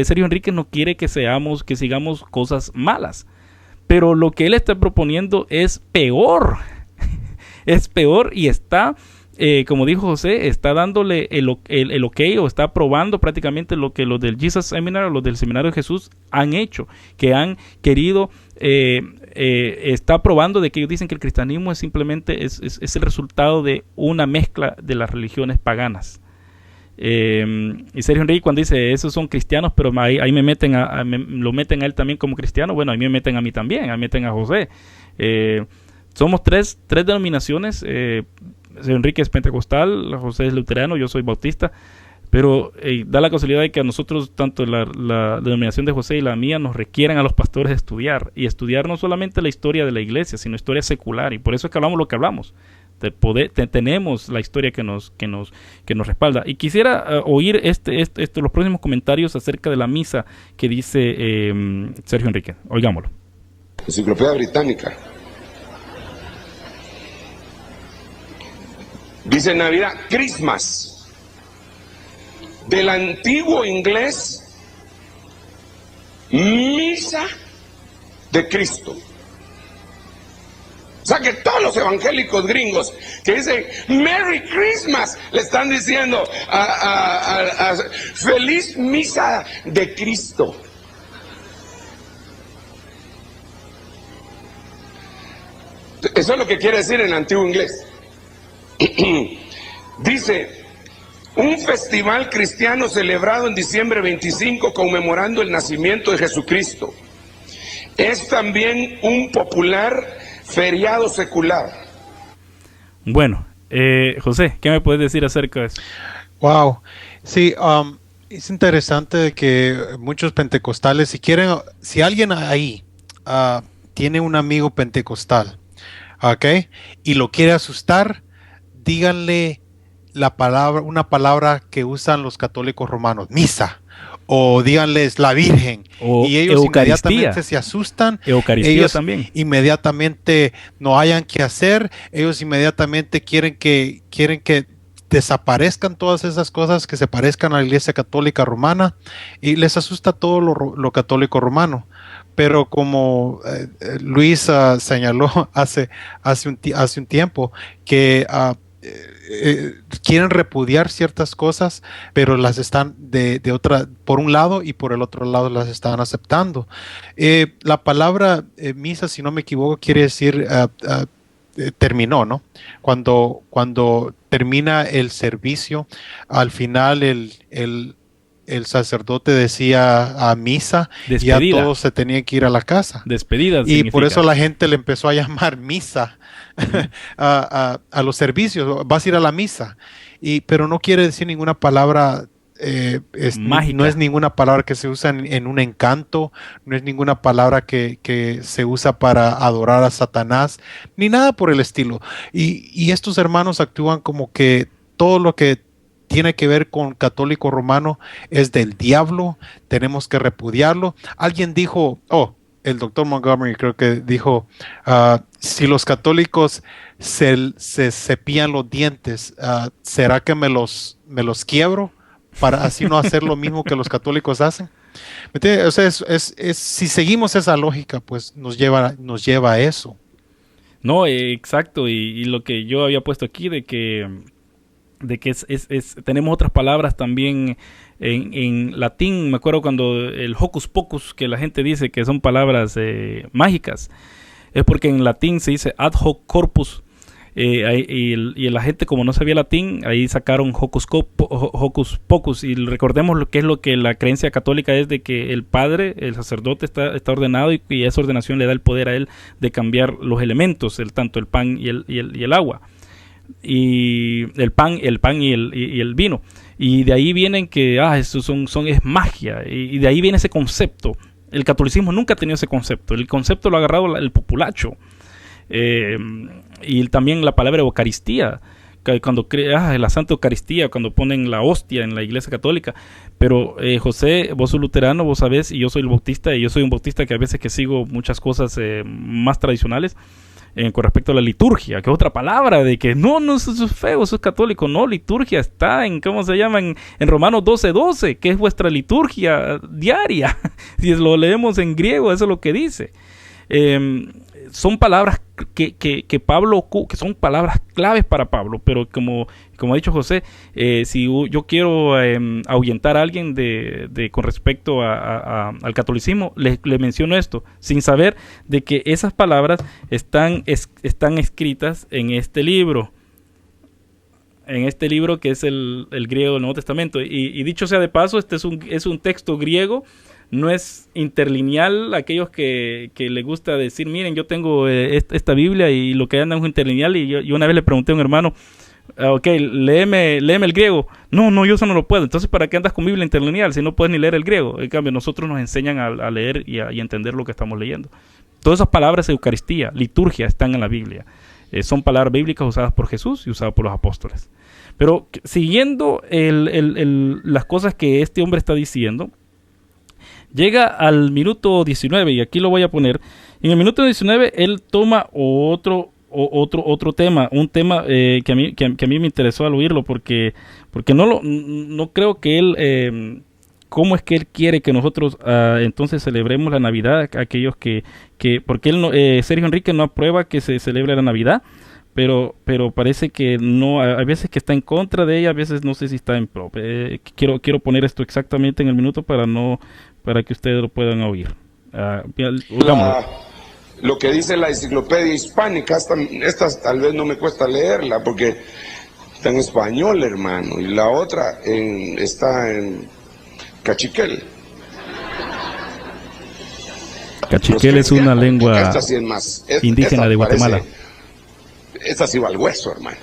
[SPEAKER 1] Sergio Enríquez no quiere que sigamos cosas malas. Pero lo que él está proponiendo es peor. Es peor, y está como dijo José, está dándole el ok, o está aprobando prácticamente lo que los del Jesus Seminar, los del Seminario de Jesús han hecho, que han querido, está aprobando de que ellos dicen que el cristianismo es simplemente es el resultado de una mezcla de las religiones paganas. Y Sergio Enrique, cuando dice esos son cristianos, pero ahí me meten lo meten a él también como cristiano, bueno, ahí me meten a mí también, ahí me meten a José. Somos tres denominaciones. Sergio Enrique es pentecostal, José es luterano, yo soy bautista, pero da la casualidad de que a nosotros, tanto la denominación de José y la mía, nos requieren a los pastores estudiar, y estudiar no solamente la historia de la iglesia, sino historia secular, y por eso es que hablamos lo que hablamos. Tenemos la historia que nos respalda. Y quisiera oír los próximos comentarios acerca de la misa que dice Sergio Enrique. Oigámoslo.
[SPEAKER 3] Enciclopedia Británica. Dice Navidad, Christmas. Del antiguo inglés, misa de Cristo. O sea que todos los evangélicos gringos que dicen Merry Christmas le están diciendo feliz misa de Cristo. Eso es lo que quiere decir en el antiguo inglés. Dice, un festival cristiano celebrado en diciembre 25 conmemorando el nacimiento de Jesucristo. Es también un popular feriado secular.
[SPEAKER 1] Bueno, José, ¿qué me puedes decir acerca de eso?
[SPEAKER 2] Wow, sí, es interesante de que muchos pentecostales, si alguien ahí tiene un amigo pentecostal, ¿ok? Y lo quiere asustar, díganle una palabra que usan los católicos romanos, misa. O díganles la Virgen,
[SPEAKER 1] o
[SPEAKER 2] y ellos
[SPEAKER 1] Eucaristía.
[SPEAKER 2] Inmediatamente se asustan.
[SPEAKER 1] Eucaristía
[SPEAKER 2] ellos
[SPEAKER 1] también.
[SPEAKER 2] Inmediatamente no hayan qué hacer. Ellos inmediatamente quieren que desaparezcan todas esas cosas que se parezcan a la Iglesia Católica Romana, y les asusta todo lo católico romano. Pero como Luis señaló hace un tiempo, que quieren repudiar ciertas cosas, pero las están por un lado, y por el otro lado las están aceptando. La palabra misa, si no me equivoco, quiere decir terminó, ¿no? Cuando termina el servicio, al final el sacerdote decía a misa,
[SPEAKER 1] despedida.
[SPEAKER 2] Y ya todos se tenían que ir a la casa.
[SPEAKER 1] Despedida.
[SPEAKER 2] Y
[SPEAKER 1] significa.
[SPEAKER 2] por eso la gente le empezó a llamar misa a los servicios. Vas a ir a la misa. Pero no quiere decir ninguna palabra
[SPEAKER 1] mágica.
[SPEAKER 2] No es ninguna palabra que se usa en un encanto, no es ninguna palabra que se usa para adorar a Satanás, ni nada por el estilo. Y estos hermanos actúan como que todo lo que tiene que ver con católico romano es del diablo, tenemos que repudiarlo. Alguien dijo, el doctor Montgomery creo que dijo, si los católicos se cepillan los dientes, ¿será que me los quiebro para así no hacer lo mismo que los católicos hacen? O sea, si seguimos esa lógica, pues nos lleva a eso.
[SPEAKER 1] No, exacto, y lo que yo había puesto aquí de que tenemos otras palabras también en latín. Me acuerdo cuando el hocus pocus, que la gente dice que son palabras mágicas, es porque en latín se dice ad hoc corpus, y la gente, como no sabía latín, ahí sacaron hocus pocus. Y recordemos lo que es lo que la creencia católica es, de que el padre, el sacerdote está ordenado, y esa ordenación le da el poder a él de cambiar los elementos, tanto el pan y el agua, y el pan y el vino, y de ahí vienen que eso es magia, y de ahí viene ese concepto. El catolicismo nunca ha tenido ese concepto, el concepto lo ha agarrado el populacho, y también la palabra Eucaristía, cuando la Santa Eucaristía, cuando ponen la hostia en la Iglesia Católica. Pero José, vos sos luterano, vos sabés, y yo soy el bautista, y yo soy un bautista que a veces que sigo muchas cosas más tradicionales, con respecto a la liturgia, que es otra palabra de que no, eso es feo, eso es católico. No, liturgia está en, ¿cómo se llama? En Romanos 12:12, que es vuestra liturgia diaria. Si lo leemos en griego, eso es lo que dice. son palabras que Pablo, que son palabras claves para Pablo, pero como ha dicho José, si yo quiero ahuyentar a alguien con respecto al catolicismo, le menciono esto, sin saber de que esas palabras están escritas en este libro que es el griego del Nuevo Testamento. Y dicho sea de paso, este es un texto griego. No es interlineal. Aquellos que le gusta decir, miren, yo tengo esta Biblia y lo que anda es interlineal. Y yo una vez le pregunté a un hermano, ok, léeme el griego. No, yo eso no lo puedo. Entonces, ¿para qué andas con Biblia interlineal si no puedes ni leer el griego? En cambio, nosotros nos enseñan a leer y a entender lo que estamos leyendo. Todas esas palabras, Eucaristía, liturgia, están en la Biblia. Son palabras bíblicas usadas por Jesús y usadas por los apóstoles. Pero siguiendo las cosas que este hombre está diciendo, llega al minuto 19, y aquí lo voy a poner. En el minuto 19, él toma otro tema, un tema que a mí me interesó al oírlo, porque no creo que él, cómo es que él quiere que nosotros entonces celebremos la Navidad, aquellos que porque él Sergio Enrique no aprueba que se celebre la Navidad, pero parece que no, a veces que está en contra de ella, a veces no sé si está en pro. Quiero poner esto exactamente en el minuto para que ustedes lo puedan oír.
[SPEAKER 3] Lo que dice la Enciclopedia Hispánica, esta tal vez no me cuesta leerla porque está en español, hermano, y la otra está en cachiquel.
[SPEAKER 1] Cachiquel es una lengua indígena de Guatemala.
[SPEAKER 3] Esta sí va al hueso, hermano.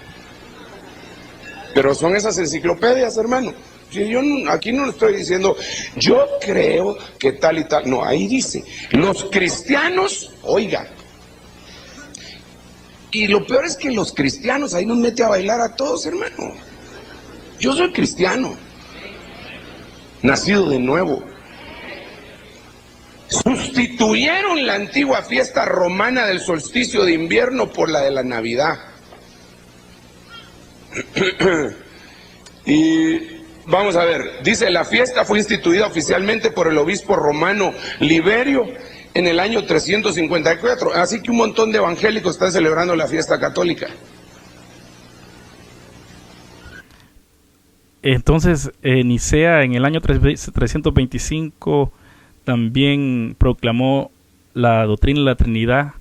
[SPEAKER 3] Pero son esas enciclopedias, hermano. Si yo aquí no le estoy diciendo, yo creo que tal y tal. No, ahí dice, los cristianos, oiga. Y lo peor es que los cristianos ahí nos mete a bailar a todos, hermano. Yo soy cristiano, nacido de nuevo. Sustituyeron la antigua fiesta romana del solsticio de invierno por la de la Navidad. Y vamos a ver, dice, la fiesta fue instituida oficialmente por el obispo romano Liberio en el año 354, así que un montón de evangélicos están celebrando la fiesta católica.
[SPEAKER 1] Entonces, Nicea en el año 325 también proclamó la doctrina de la Trinidad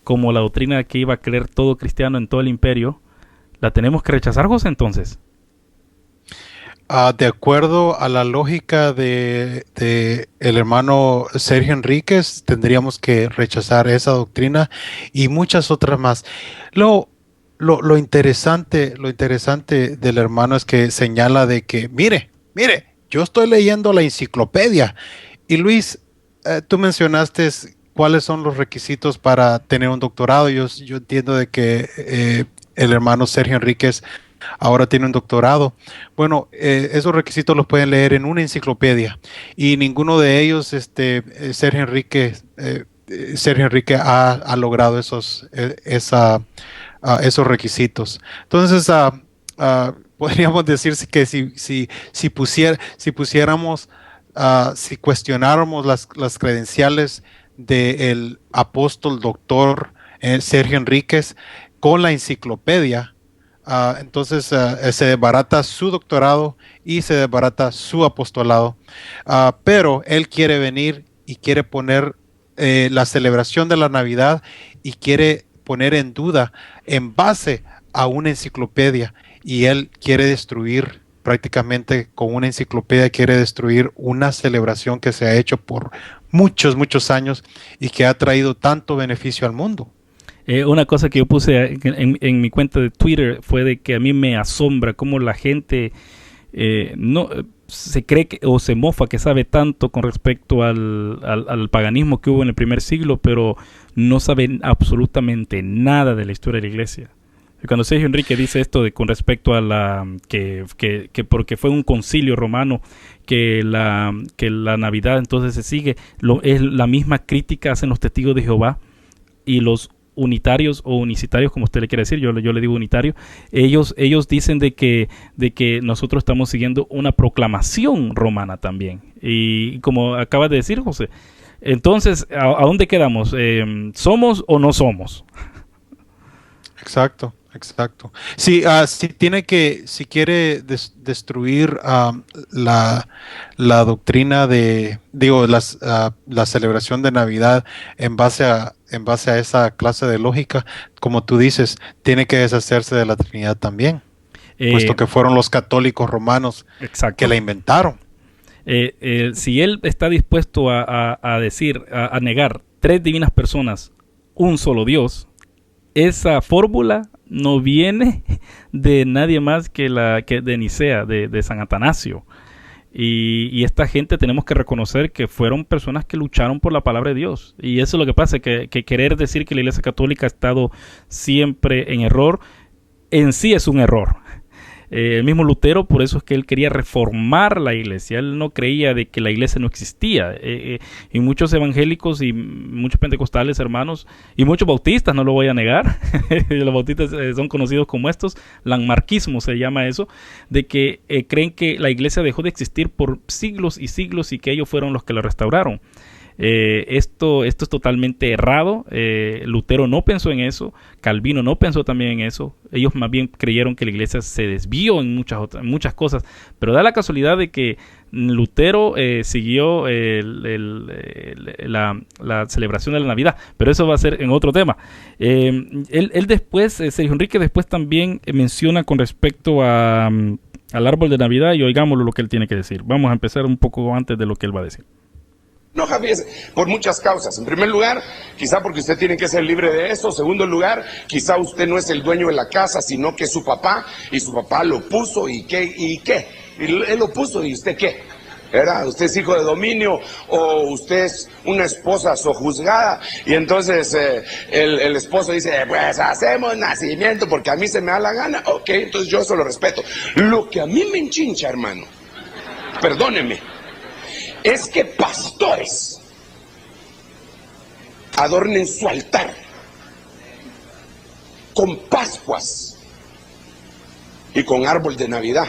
[SPEAKER 1] como la doctrina que iba a creer todo cristiano en todo el imperio. ¿La tenemos que rechazar, José, entonces?
[SPEAKER 2] De acuerdo a la lógica de el hermano Sergio Enríquez, tendríamos que rechazar esa doctrina y muchas otras más. Lo interesante del hermano es que señala de que, mire, yo estoy leyendo la enciclopedia. Y Luis, tú mencionaste cuáles son los requisitos para tener un doctorado. Yo entiendo de que el hermano Sergio Enríquez ahora tiene un doctorado. Bueno, esos requisitos los pueden leer en una enciclopedia y ninguno de ellos, Sergio Enrique ha logrado esos requisitos. Entonces, podríamos decir que si cuestionáramos las credenciales del apóstol doctor Sergio Enríquez con la enciclopedia, entonces se desbarata su doctorado y se desbarata su apostolado. Pero él quiere venir y quiere poner la celebración de la Navidad y quiere poner en duda en base a una enciclopedia, y él quiere destruir prácticamente con una enciclopedia, quiere destruir una celebración que se ha hecho por muchos años y que ha traído tanto beneficio al mundo.
[SPEAKER 1] Una cosa que yo puse en mi cuenta de Twitter fue de que a mí me asombra cómo la gente no se cree o se mofa que sabe tanto con respecto al paganismo que hubo en el primer siglo, pero no saben absolutamente nada de la historia de la iglesia. Cuando Sergio Enrique dice esto con respecto a que porque fue un concilio romano que la Navidad entonces se sigue, es la misma crítica hacen los testigos de Jehová y los unitarios o unicitarios, como usted le quiere decir, yo le digo unitario. Ellos dicen de que nosotros estamos siguiendo una proclamación romana también, y como acaba de decir José, Entonces, ¿a dónde quedamos? ¿Somos o no somos?
[SPEAKER 2] Exacto, exacto. Si quiere destruir la doctrina la celebración de Navidad en base a esa clase de lógica, como tú dices, tiene que deshacerse de la Trinidad también, puesto que fueron los católicos romanos que la inventaron.
[SPEAKER 1] Si él está dispuesto a decir, a negar 3 divinas personas, un solo Dios, esa fórmula no viene de nadie más que de Nicea, de San Atanasio. Y esta gente tenemos que reconocer que fueron personas que lucharon por la palabra de Dios. Y eso es lo que pasa, que querer decir que la Iglesia Católica ha estado siempre en error, en sí es un error. El mismo Lutero, por eso es que él quería reformar la iglesia. Él no creía de que la iglesia no existía. Y muchos evangélicos y muchos pentecostales, hermanos, y muchos bautistas, no lo voy a negar, los bautistas son conocidos como estos, lanmarquismo se llama eso, de que creen que la iglesia dejó de existir por siglos y siglos y que ellos fueron los que la restauraron. Esto es totalmente errado. Lutero no pensó en eso, Calvino no pensó también en eso. Ellos más bien creyeron que la iglesia se desvió en muchas cosas, pero da la casualidad de que Lutero siguió la celebración de la Navidad, pero eso va a ser en otro tema. Él después, Sergio Enrique después también menciona con respecto al árbol de Navidad, y oigámoslo lo que él tiene que decir. Vamos a empezar un poco antes de lo que él va a decir.
[SPEAKER 3] No, Javier, por muchas causas. En primer lugar, quizá porque usted tiene que ser libre de eso. En segundo lugar, quizá usted no es el dueño de la casa, sino que es su papá, y su papá lo puso, ¿y qué? Y él lo puso, ¿y usted qué? ¿Verdad? Usted es hijo de dominio, o usted es una esposa sojuzgada, y entonces el esposo dice, pues hacemos nacimiento porque a mí se me da la gana. Ok, entonces yo eso lo respeto. Lo que a mí me enchincha, hermano, perdóneme, es que pastores adornen su altar con pascuas y con árbol de Navidad.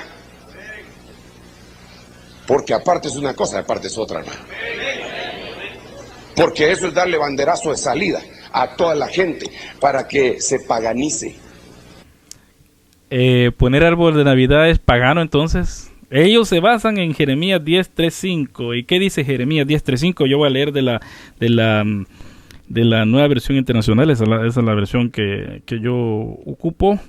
[SPEAKER 3] Porque aparte es una cosa, aparte es otra, hermano. Porque eso es darle banderazo de salida a toda la gente para que se paganice.
[SPEAKER 1] Poner árbol de Navidad es pagano, entonces. Ellos se basan en Jeremías 10:3-5. ¿Y qué dice Jeremías 10:3-5? Yo voy a leer de la nueva versión internacional. Esa es la versión que yo ocupo.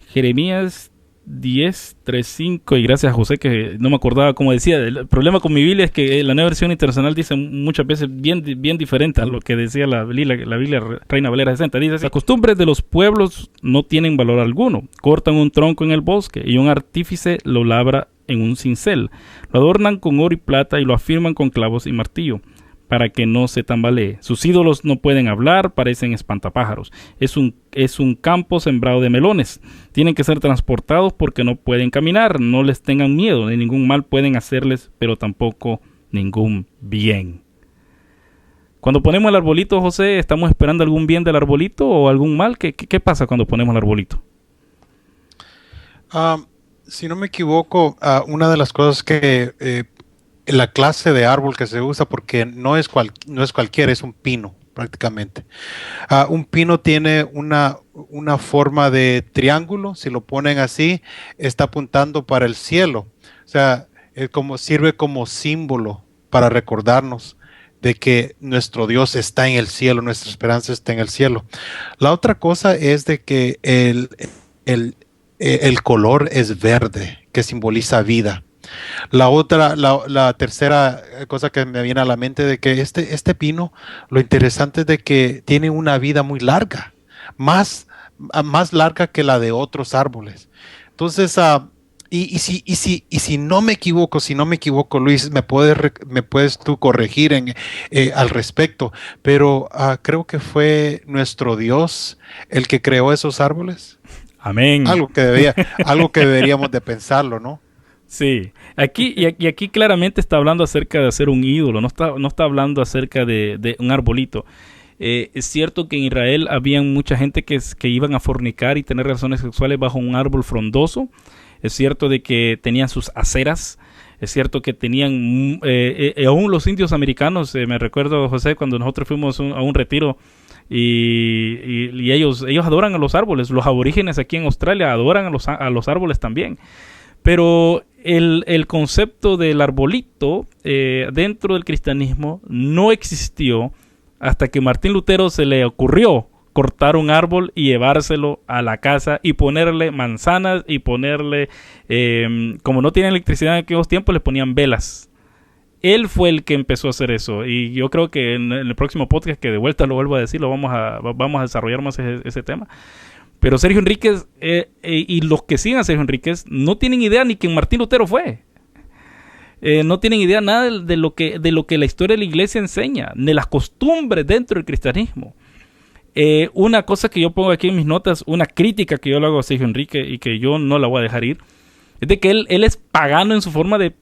[SPEAKER 1] Jeremías 10:3-5. Y gracias a José, que no me acordaba cómo decía. El problema con mi Biblia es que la nueva versión internacional dice muchas veces bien diferente a lo que decía la Biblia Reina Valera 60. Dice: las costumbres de los pueblos no tienen valor alguno. Cortan un tronco en el bosque y un artífice lo labra en un cincel. Lo adornan con oro y plata y lo afirman con clavos y martillo, para que no se tambalee. Sus ídolos no pueden hablar, parecen espantapájaros. Es un campo sembrado de melones. Tienen que ser transportados porque no pueden caminar. No les tengan miedo, ni ningún mal pueden hacerles, pero tampoco ningún bien. Cuando ponemos el arbolito, José, ¿estamos esperando algún bien del arbolito o algún mal? ¿Qué pasa cuando ponemos el arbolito?
[SPEAKER 2] Si no me equivoco, una de las cosas que la clase de árbol que se usa, porque no es cualquiera, es un pino prácticamente. Un pino tiene una forma de triángulo. Si lo ponen así, está apuntando para el cielo. O sea, sirve como símbolo para recordarnos de que nuestro Dios está en el cielo, nuestra esperanza está en el cielo. La otra cosa es de que el color es verde, que simboliza vida. La tercera cosa que me viene a la mente de que este pino, lo interesante es de que tiene una vida muy larga, más larga que la de otros árboles. Entonces, si no me equivoco, Luis, me puedes tú corregir al respecto, pero creo que fue nuestro Dios el que creó esos árboles.
[SPEAKER 1] Amén.
[SPEAKER 2] Algo que deberíamos de pensarlo, ¿no?
[SPEAKER 1] Sí, aquí claramente está hablando acerca de hacer un ídolo, no está hablando acerca de un arbolito. Es cierto que en Israel habían mucha gente que iban a fornicar y tener relaciones sexuales bajo un árbol frondoso. Es cierto de que tenían sus aceras, Es cierto que tenían, aún los indios americanos, me recuerdo, José, cuando nosotros fuimos a un retiro, y ellos adoran a los árboles. Los aborígenes aquí en Australia adoran a los árboles también. Pero el concepto del arbolito dentro del cristianismo no existió hasta que Martín Lutero se le ocurrió cortar un árbol y llevárselo a la casa y ponerle manzanas y ponerle, como no tienen electricidad en aquellos tiempos, le ponían velas. Él fue el que empezó a hacer eso, y yo creo que en el próximo podcast, que de vuelta lo vuelvo a decir, vamos a desarrollar más ese tema. Pero Sergio Enríquez y los que siguen a Sergio Enríquez no tienen idea ni quién Martín Lutero fue. No tienen idea nada de lo que la historia de la iglesia enseña, de las costumbres dentro del cristianismo. Una cosa que yo pongo aquí en mis notas, una crítica que yo le hago a Sergio Enríquez y que yo no la voy a dejar ir, es de que él es pagano en su forma de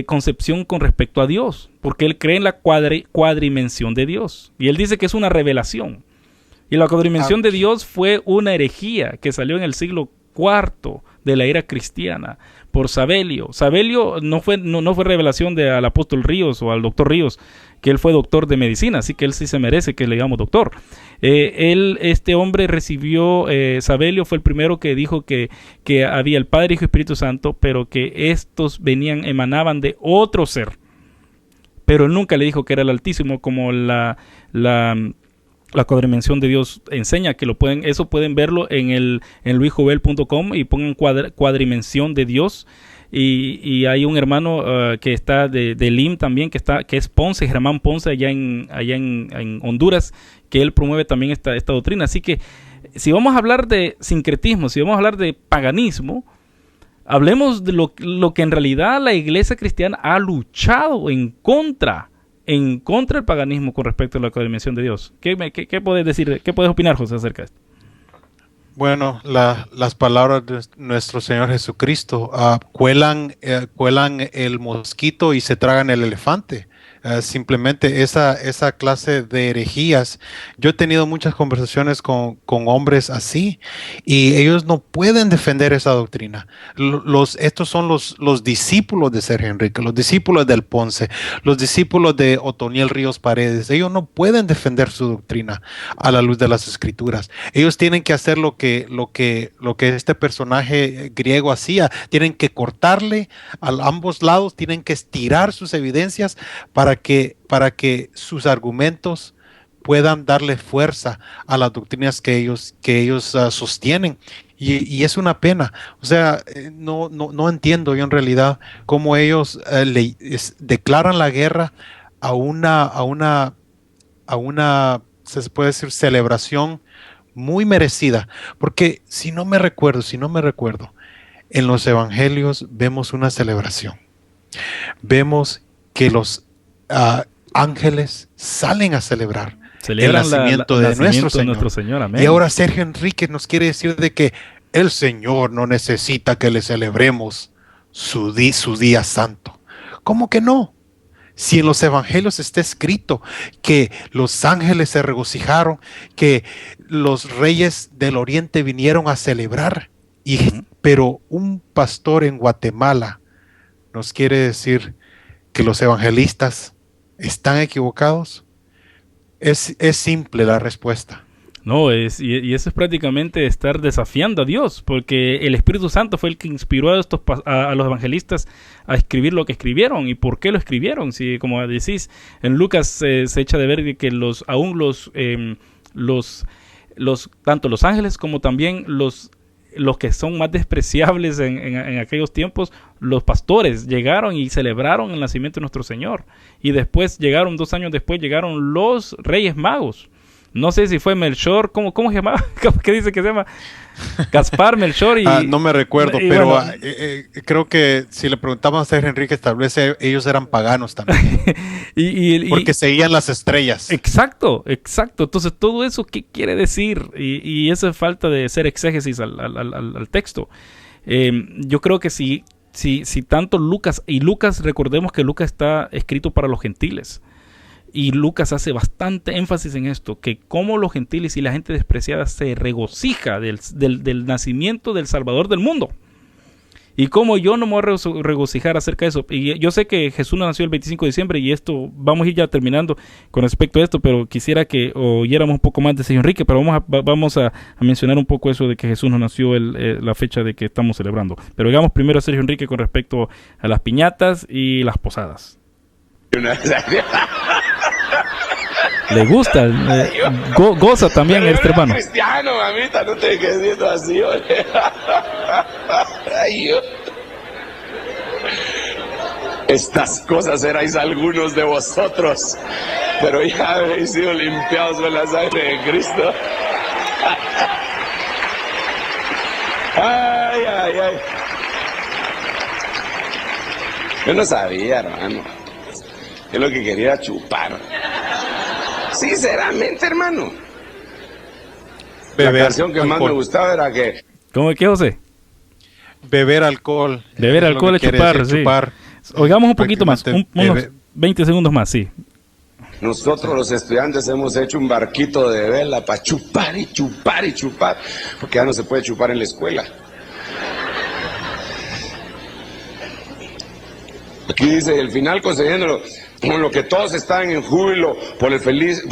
[SPEAKER 1] concepción con respecto a Dios, porque él cree en la cuadrimensión de Dios, y él dice que es una revelación. Y la cuadrimensión de Dios fue una herejía que salió en el siglo IV de la era cristiana por Sabelio. Sabelio no fue revelación al apóstol Ríos o al doctor Ríos, que él fue doctor de medicina, así que él sí se merece que le digamos doctor. Este hombre recibió, Sabelio fue el primero que dijo que había el Padre, Hijo y Espíritu Santo, pero que estos emanaban de otro ser. Pero él nunca le dijo que era el Altísimo, como la cuadrimensión de Dios enseña, que eso pueden verlo en luisjovel.com y pongan cuadrimensión de Dios. Y hay un hermano que está de LIM también, que es Ponce, Germán Ponce, allá en Honduras, que él promueve también esta doctrina. Así que si vamos a hablar de sincretismo, si vamos a hablar de paganismo, hablemos de lo que en realidad la iglesia cristiana ha luchado en contra del paganismo con respecto a la cuadrimensión de Dios. ¿Qué puedes decir? ¿Qué puedes opinar, José, acerca de esto?
[SPEAKER 2] Bueno, las palabras de nuestro Señor Jesucristo cuelan el mosquito y se tragan el elefante. Simplemente esa clase de herejías. Yo he tenido muchas conversaciones con hombres así, y ellos no pueden defender esa doctrina. Estos son los discípulos de Sergio Enríquez, los discípulos del Ponce, los discípulos de Otoniel Ríos Paredes. Ellos no pueden defender su doctrina a la luz de las Escrituras. Ellos tienen que hacer lo que este personaje griego hacía. Tienen que cortarle a ambos lados, tienen que estirar sus evidencias para que sus argumentos puedan darle fuerza a las doctrinas que ellos sostienen. Y es una pena. O sea, no entiendo yo en realidad cómo ellos declaran la guerra a una se puede decir, celebración muy merecida. Porque si no me recuerdo, en los evangelios vemos una celebración. Vemos que los ángeles salen a celebrar el nacimiento de nuestro Señor. Amén. Y ahora Sergio Enríquez nos quiere decir de que el Señor no necesita que le celebremos su día santo. ¿Cómo que no? Si en los evangelios está escrito que los ángeles se regocijaron, que los reyes del oriente vinieron a celebrar, pero un pastor en Guatemala nos quiere decir que los evangelistas están equivocados. Es simple la respuesta.
[SPEAKER 1] No, y eso es prácticamente estar desafiando a Dios, porque el Espíritu Santo fue el que inspiró a los evangelistas a escribir lo que escribieron. ¿Y por qué lo escribieron? Si, como decís, en Lucas se echa de ver que tanto los ángeles como también los que son más despreciables en aquellos tiempos, los pastores llegaron y celebraron el nacimiento de nuestro Señor. Y después 2 años después llegaron los Reyes Magos. No sé si fue Melchor, ¿cómo se llamaba? ¿Qué dice que se llama? Gaspar, Melchor y...
[SPEAKER 2] no me recuerdo, pero bueno, creo que si le preguntamos a Sergio Enríquez, tal vez ellos eran paganos también. Porque seguían las estrellas.
[SPEAKER 1] Exacto. Entonces, todo eso, ¿qué quiere decir? Y eso es falta de hacer exégesis al texto. Yo creo que si tanto Lucas, recordemos que Lucas está escrito para los gentiles. Y Lucas hace bastante énfasis en esto, que cómo los gentiles y la gente despreciada se regocija del nacimiento del Salvador del mundo. Y como yo no me voy a regocijar acerca de eso. Y yo sé que Jesús nació el 25 de diciembre y esto, vamos a ir ya terminando con respecto a esto, pero quisiera que oyéramos un poco más de Sergio Enrique, pero vamos a mencionar un poco eso de que Jesús no nació la fecha de que estamos celebrando. Pero digamos primero a Sergio Enrique con respecto a las piñatas y las posadas. Le gusta, goza también este hermano.
[SPEAKER 3] Cristiano, mamita, no te quedes viendo así, ay, yo. Estas cosas erais algunos de vosotros, pero ya habéis sido limpiados con la sangre de Cristo. Ay, ay, ay. Yo no sabía, hermano. Yo lo que quería era chupar. Sinceramente, hermano. La canción que más me gustaba era que...
[SPEAKER 1] ¿Cómo que, José?
[SPEAKER 2] Beber alcohol.
[SPEAKER 1] Beber alcohol es chupar, sí. Chupar. Oigamos un poquito más, unos 20 segundos más, sí.
[SPEAKER 3] Nosotros los estudiantes hemos hecho un barquito de vela para chupar y chupar y chupar, porque ya no se puede chupar en la escuela. Aquí dice, el final concediéndolo, con lo que todos están en júbilo por el feliz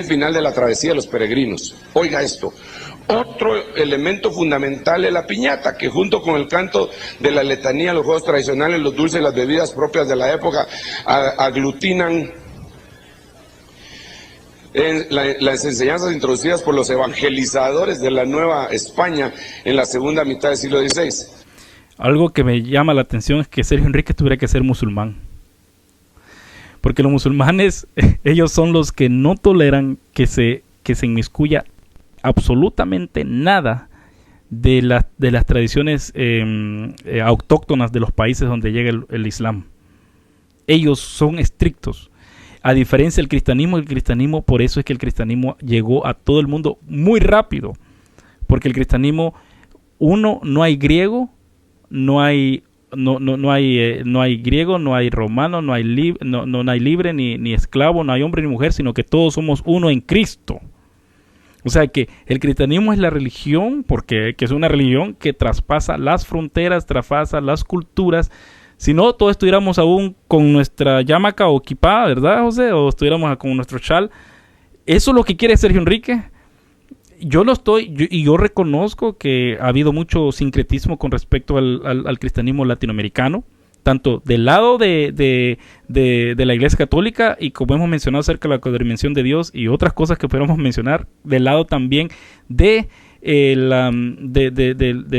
[SPEAKER 3] final de la travesía de los peregrinos. Oiga esto, otro elemento fundamental es la piñata, que junto con el canto de la letanía, los juegos tradicionales, los dulces, las bebidas propias de la época, aglutinan las enseñanzas introducidas por los evangelizadores de la Nueva España en la segunda mitad del siglo XVI.
[SPEAKER 1] Algo que me llama la atención es que Sergio Enrique tuviera que ser musulmán. Porque los musulmanes, ellos son los que no toleran que se inmiscuya absolutamente nada de las tradiciones autóctonas de los países donde llega el Islam. Ellos son estrictos. A diferencia del cristianismo, por eso es que el cristianismo llegó a todo el mundo muy rápido. Porque el cristianismo, no hay griego, no hay griego, no hay romano, no hay libre ni esclavo, no hay hombre ni mujer, sino que todos somos uno en Cristo. O sea que el cristianismo es la religión, que es una religión que traspasa las fronteras, traspasa las culturas. Si no, todos estuviéramos aún con nuestra yamaca o kipá, ¿verdad, José? O estuviéramos con nuestro chal. Eso es lo que quiere Sergio Enrique. Yo reconozco que ha habido mucho sincretismo con respecto al cristianismo latinoamericano, tanto del lado de la Iglesia Católica y como hemos mencionado acerca de la codimensión de Dios y otras cosas que podemos mencionar, del lado también de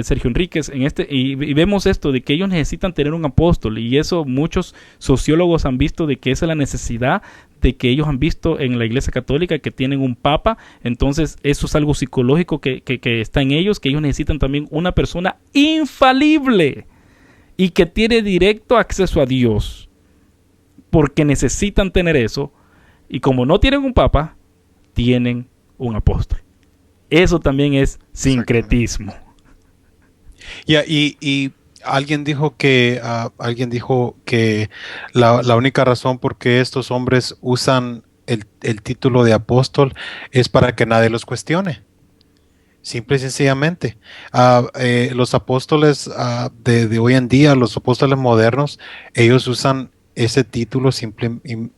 [SPEAKER 1] Sergio Enríquez y vemos esto de que ellos necesitan tener un apóstol, y eso muchos sociólogos han visto de que esa es la necesidad de que ellos han visto en la Iglesia Católica, que tienen un papa. Entonces eso es algo psicológico que está en ellos, que ellos necesitan también una persona infalible y que tiene directo acceso a Dios, porque necesitan tener eso, y como no tienen un papa, tienen un apóstol. Eso también es sincretismo.
[SPEAKER 2] Y alguien dijo que la única razón por qué estos hombres usan el título de apóstol es para que nadie los cuestione. Simple y sencillamente. Los apóstoles de hoy en día, los apóstoles modernos, ellos usan ese título simple y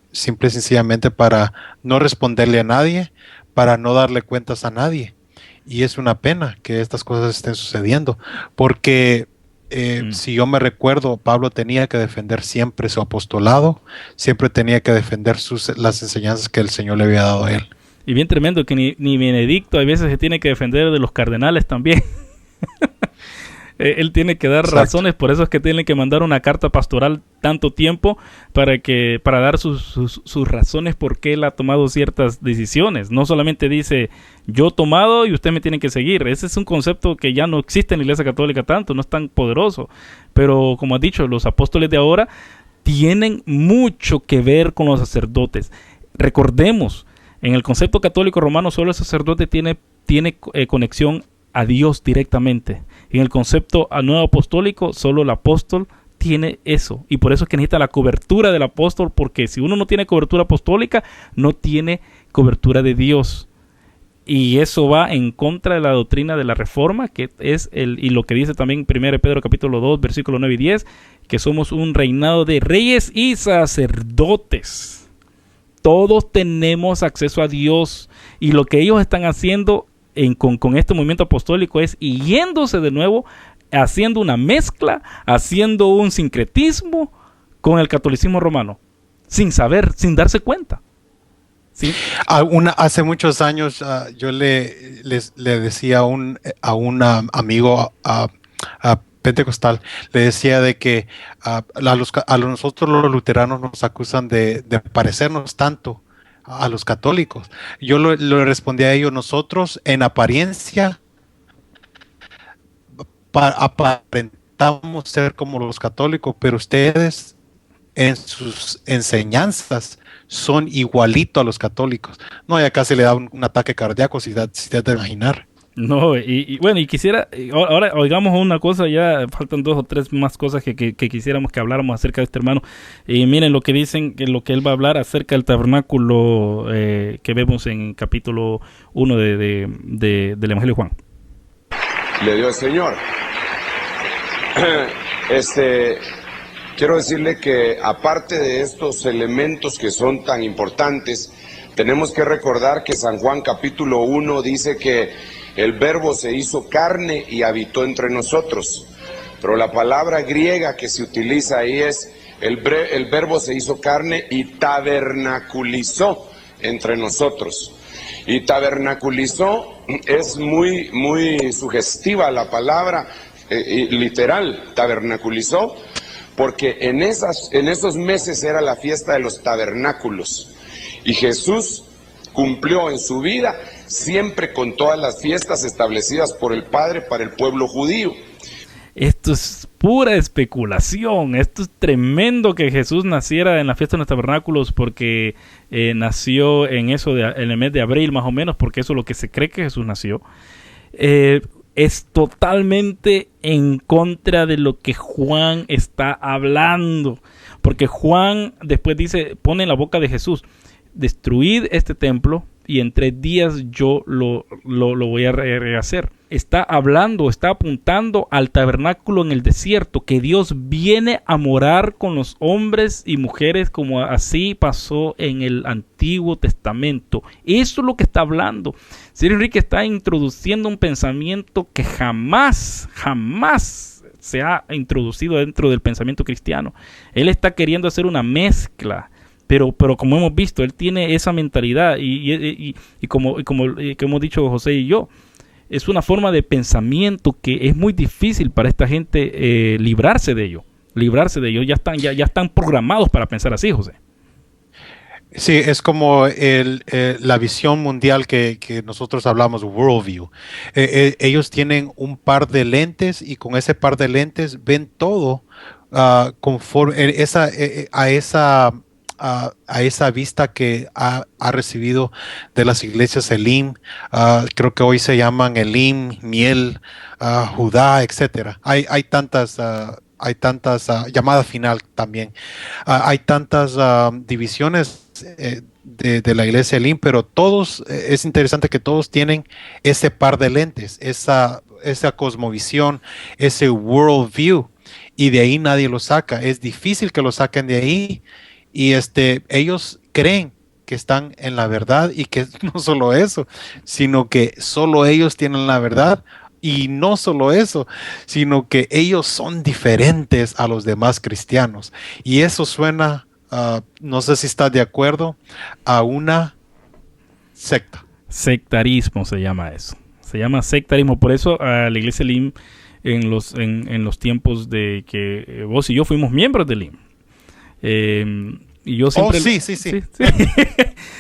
[SPEAKER 2] sencillamente para no responderle a nadie, para no darle cuentas a nadie. Y es una pena que estas cosas estén sucediendo, porque si yo me recuerdo, Pablo tenía que defender siempre su apostolado, siempre tenía que defender las enseñanzas que el Señor le había dado a él.
[SPEAKER 1] Y bien tremendo que ni Benedicto a veces se tiene que defender de los cardenales también. Él tiene que dar razones, por eso es que tiene que mandar una carta pastoral tanto tiempo para dar sus razones por qué él ha tomado ciertas decisiones. No solamente dice, yo he tomado y usted me tiene que seguir. Ese es un concepto que ya no existe en la Iglesia Católica tanto, no es tan poderoso. Pero como has dicho, los apóstoles de ahora tienen mucho que ver con los sacerdotes. Recordemos, en el concepto católico romano solo el sacerdote tiene conexión a Dios directamente. En el concepto nuevo apostólico, solo el apóstol tiene eso. Y por eso es que necesita la cobertura del apóstol, porque si uno no tiene cobertura apostólica, no tiene cobertura de Dios. Y eso va en contra de la doctrina de la Reforma, que es y lo que dice también 1 Pedro capítulo 2, versículos 9 y 10, que somos un reinado de reyes y sacerdotes. Todos tenemos acceso a Dios, y lo que ellos están haciendo con este movimiento apostólico es yéndose de nuevo, haciendo una mezcla, haciendo un sincretismo con el catolicismo romano, sin saber, sin darse cuenta. ¿Sí?
[SPEAKER 2] Hace muchos años yo le decía a un amigo a pentecostal, le decía de que a nosotros los luteranos nos acusan de parecernos tanto a los católicos. Yo le respondí a ellos: nosotros en apariencia aparentamos ser como los católicos, pero ustedes en sus enseñanzas son igualito a los católicos. No, ya casi le da un ataque cardíaco, si te de imaginar.
[SPEAKER 1] No, y bueno, y quisiera, ahora oigamos una cosa, ya faltan 2 o 3 más cosas que quisiéramos que habláramos acerca de este hermano. Y miren lo que dicen, que lo que él va a hablar acerca del tabernáculo que vemos en capítulo 1 del Evangelio de Juan.
[SPEAKER 3] Le dio el Señor. Quiero decirle que aparte de estos elementos que son tan importantes, tenemos que recordar que San Juan capítulo 1 dice que el Verbo se hizo carne y habitó entre nosotros. Pero la palabra griega que se utiliza ahí es el Verbo se hizo carne y tabernaculizó entre nosotros. Y tabernaculizó es muy, muy sugestiva la palabra, literal, tabernaculizó, porque en esos meses era la fiesta de los tabernáculos. Y Jesús cumplió en su vida siempre con todas las fiestas establecidas por el Padre para el pueblo judío.
[SPEAKER 1] Esto es pura especulación. Esto es tremendo que Jesús naciera en la fiesta de los tabernáculos, porque nació en el mes de abril más o menos, porque eso es lo que se cree que Jesús nació. Es totalmente en contra de lo que Juan está hablando, porque Juan después pone en la boca de Jesús: destruid este templo y en 3 días yo lo voy a rehacer. Está hablando, está apuntando al tabernáculo en el desierto, que Dios viene a morar con los hombres y mujeres, como así pasó en el Antiguo Testamento. Eso es lo que está hablando. Sir Enrique está introduciendo un pensamiento que jamás se ha introducido dentro del pensamiento cristiano. Él está queriendo hacer una mezcla. Pero como hemos visto, él tiene esa mentalidad y como hemos dicho José y yo, es una forma de pensamiento que es muy difícil para esta gente librarse de ello. Ya están programados para pensar así, José.
[SPEAKER 2] Sí, es como la visión mundial que nosotros hablamos, worldview. Ellos tienen un par de lentes y con ese par de lentes ven todo conforme a esa vista que ha recibido de las iglesias Elim. Creo que hoy se llaman Elim, Miel, Judá, etcétera. Hay tantas llamada final también. Hay tantas divisiones de la iglesia Elim, pero todos, es interesante que todos tienen ese par de lentes, esa cosmovisión, ese worldview, y de ahí nadie lo saca. Es difícil que lo saquen de ahí. Y ellos creen que están en la verdad, y que no solo eso, sino que solo ellos tienen la verdad, y no solo eso, sino que ellos son diferentes a los demás cristianos. Y eso suena, no sé si estás de acuerdo, a una secta.
[SPEAKER 1] Sectarismo se llama eso. Se llama sectarismo. Por eso a la iglesia Elim en los tiempos de que vos y yo fuimos miembros del Elim. Y yo siempre,
[SPEAKER 2] sí.